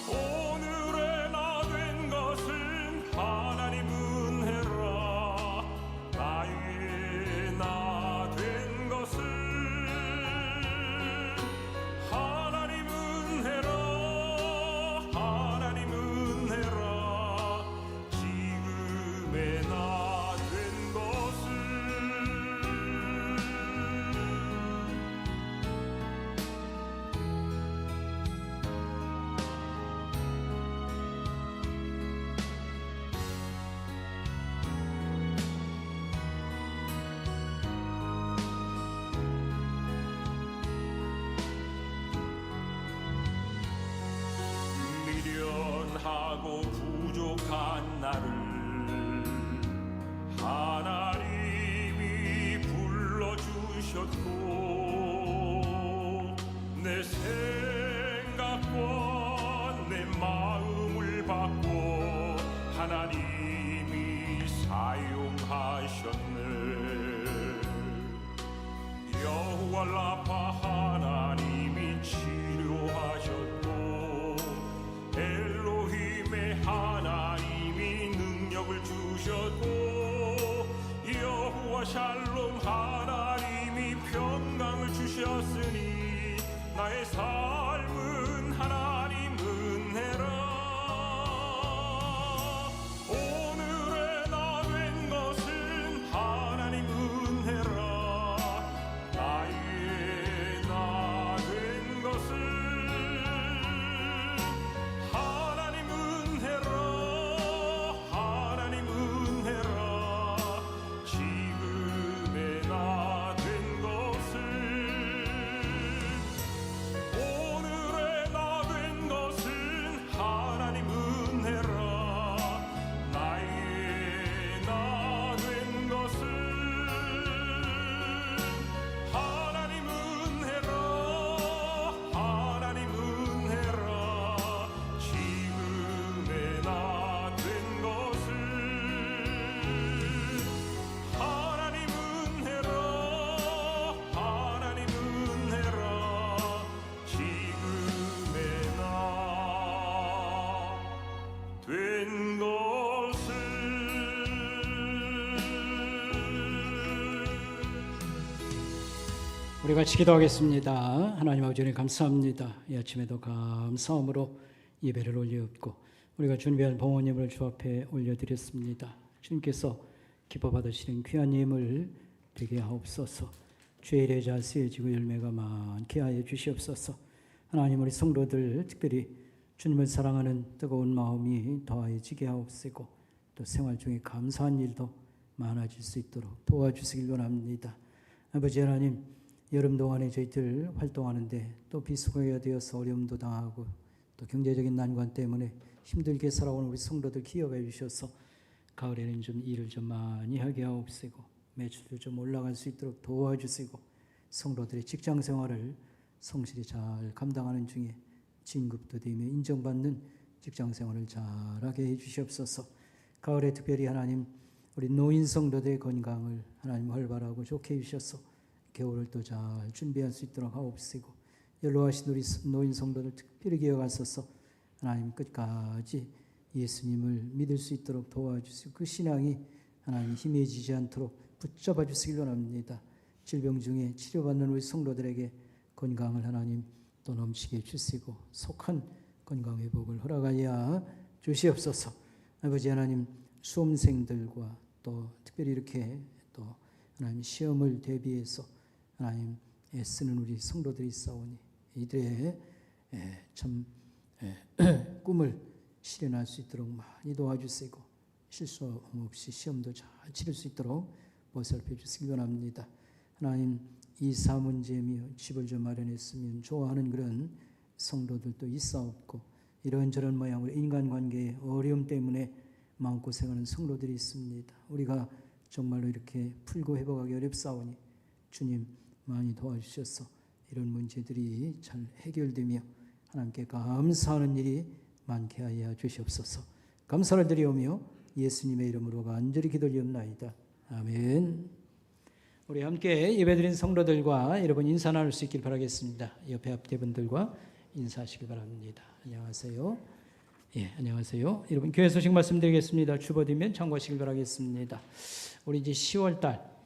오늘의 나 된 것은 하나님 은혜라. 나의 나 된 것은 하나님 은혜라. 하나님 은혜라. 지금의 나 된 것은 미련하고 부족한 나를 하나님이 불러주셨고, 내 생각과 내 마음을 받고 하나님이 사용하셨네. 여호와 라파 하나님이 치료하셨고, 엘로힘의 하나님이 능력을 주셨고, 여호와 샬롬 하나님이 평강을 주셨으니 나의 삶은 하나님 은혜라. 오늘의 나 된 것은 하나님 은혜라. 나의 나 된 것은 하나님 은혜라. 하나님 은혜라. 지금의 나 된 것은 오늘의 나 된 것은 하나님 은혜라. 나의 나 된 것은 하나님 은혜라. 하나님 은혜라. 지금의 나 된 것은 하나님 은혜라. 하나님 은혜라. 지금의 나 된 것은 우리 같이 기도하겠습니다. 하나님 아버지 은혜 감사합니다. 이 아침에도 감사함으로 예배를 올려엎고 우리가 준비한 봉헌예물을 주 앞에 올려드렸습니다. 주님께서 기뻐 받으시는 귀한 예물 되게 하옵소서. 주의 이래자 쓰여지고 열매가 많게 하여 주시옵소서. 하나님 우리 성도들 특별히 주님을 사랑하는 뜨거운 마음이 더해지게 하옵시고 또 생활 중에 감사한 일도 많아질 수 있도록 도와주시길 원합니다. 아버지 하나님 여름 동안에 저희들 활동하는데 또 비수기가 되어서 어려움도 당하고 또 경제적인 난관 때문에 힘들게 살아오는 우리 성도들 기억해 주셔서 가을에는 좀 일을 좀 많이 하게 하옵시고 매출도 좀 올라갈 수 있도록 도와주시고 성도들의 직장 생활을 성실히 잘 감당하는 중에 진급도 되며 인정받는 직장 생활을 잘하게 해 주시옵소서. 가을에 특별히 하나님 우리 노인 성도들의 건강을 하나님 활발하고 좋게 해 주셔서 겨울을 또 잘 준비할 수 있도록 하옵시고 연로하신 우리 노인 성도들 특별히 기억하소서. 하나님 끝까지 예수님을 믿을 수 있도록 도와주시고 그 신앙이 하나님 힘해지지 않도록 붙잡아 주시길 원합니다. 질병 중에 치료받는 우리 성도들에게 건강을 하나님 또 넘치게 주시고 속한 건강 회복을 허락하여 주시옵소서. 아버지 하나님 수험생들과 또 특별히 이렇게 또 하나님 시험을 대비해서 하나님 애쓰는 우리 성도들이 있사오니 이들의 참 꿈을 실현할 수 있도록 많이 도와주시고 실수 없이 시험도 잘 치를 수 있도록 보살펴 주시기 원합니다. 하나님 이사 문제며 집을 좀 마련했으면 좋아하는 그런 성도들도 있사옵고 이런저런 모양으로 인간관계의 어려움 때문에 마음고생하는 성도들이 있습니다. 우리가 정말로 이렇게 풀고 회복하기 어렵사오니 주님 많이 도와주셔서 이런 문제들이 잘 해결되며 하나님께 감사하는 일이 많게 하여 주시옵소서. 감사를 드리오며 예수님의 이름으로 간절히 기도드리옵나이다. 아멘. 우리 함께 예배드린 성도들과 여러분 인사 나눌 수 있길 바라겠습니다. 옆에 앞대분들과 인사하시기 바랍니다. 안녕하세요. 예, 안녕하세요. 여러분 교회 소식 말씀드리겠습니다. 주보되면 참고하시길 바라겠습니다. 우리 이제 10월달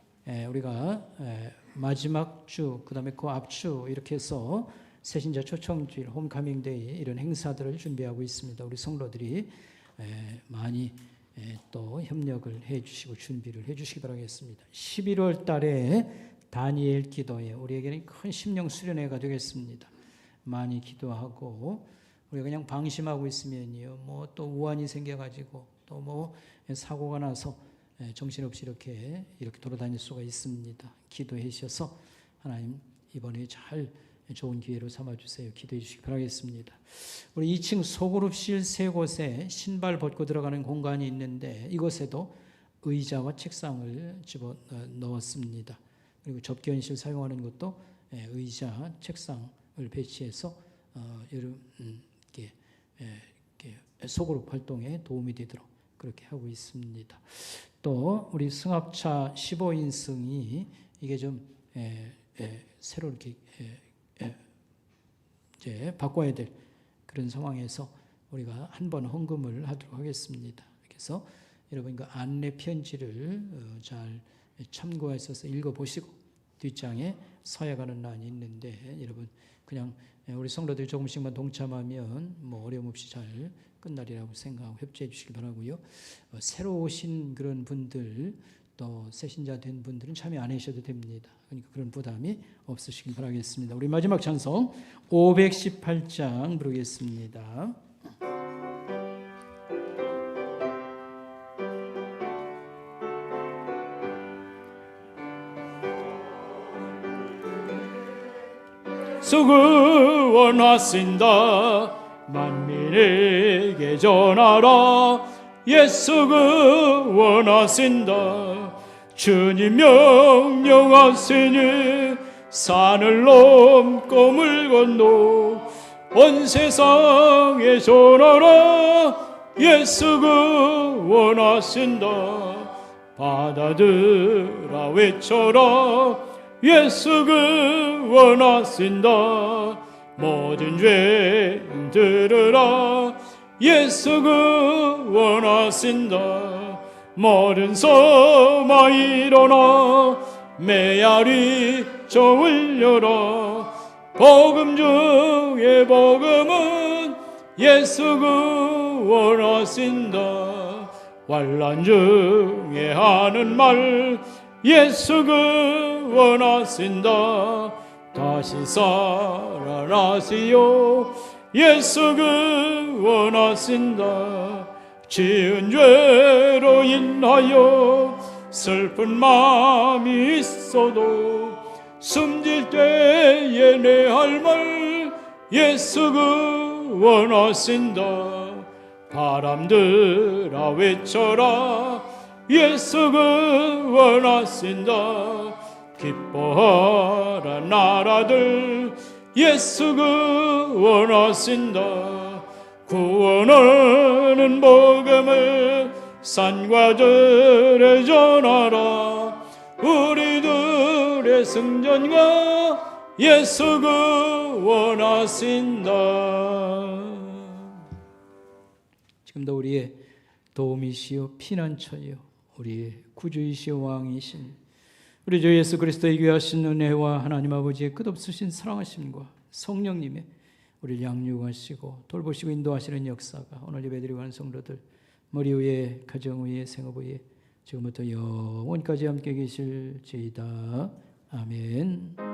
우리가 마지막 주, 그 다음에 그 앞주 이렇게 해서 새신자 초청주일, 홈카밍데이 이런 행사들을 준비하고 있습니다. 우리 성도들이 많이 또 협력을 해주시고 준비를 해주시기 바라겠습니다. 11월 달에 다니엘 기도회 우리에게는 큰 심령 수련회가 되겠습니다. 많이 기도하고 우리가 그냥 방심하고 있으면요, 뭐 또 우환이 생겨가지고 또 뭐 사고가 나서 정신없이 이렇게 돌아다닐 수가 있습니다. 기도해 주셔서 하나님 이번에 잘 좋은 기회로 삼아주세요. 기도해 주시기 바라겠습니다. 우리 2층 소그룹실 세 곳에 신발 벗고 들어가는 공간이 있는데 이곳에도 의자와 책상을 집어 넣었습니다. 그리고 접견실 사용하는 것도 의자, 책상을 배치해서 이렇게 소그룹 활동에 도움이 되도록 그렇게 하고 있습니다. 또 우리 승합차 15인승이 이게 좀 새로 이렇게 이제 바꿔야 될 그런 상황에서 우리가 한번 헌금을 하도록 하겠습니다. 그래서 여러분 그 안내 편지를 잘 참고하셔서 읽어보시고 뒷장에 서야가는 난이 있는데 여러분 그냥 우리 성도들이 조금씩만 동참하면 뭐 어려움 없이 잘 끝나리라고 생각하고 협조해 주시기 바라고요. 새로 오신 그런 분들 또 새신자 된 분들은 참여 안 하셔도 됩니다. 그러니까 그런 부담이 없으시길 바라겠습니다. 우리 마지막 찬송 518장 부르겠습니다. 수구 원하신다 만민에게 전하라 예수구 원하신다 주님 명령하시니 산을 넘고 물 건너 온 세상에 전하라 예수구 원하신다 받아들아 외쳐라 예수그 원하신다 모든 죄인 들으라 예수그 원하신다 모든 소마 일어나 메아리 저울려라 복음 중에 복음은 예수그 원하신다 환난 중에 하는 말 예수그 원하신다 다시 살아나시오 예수그 원하신다 지은 죄로 인하여 슬픈 마음이 있어도 숨질 때에 내 할 말 예수그 원하신다 바람들아 외쳐라 예수그 원하신다 기뻐하라 나라들 예수그 원하신다 구원하는 복음을 산과 들에 전하라 우리들의 승전가 예수그 원하신다. 지금도 우리의 도움이시요 피난처요 우리의 구주이시오 왕이신 우리 주 예수 그리스도의 귀하신 은혜와 하나님 아버지의 끝없으신 사랑하심과 성령님의 우리를 양육하시고 돌보시고 인도하시는 역사가 오늘 예배드리고 하는 성도들 머리 위에 가정 위에 생업 위에 지금부터 영원까지 함께 계실지이다. 아멘.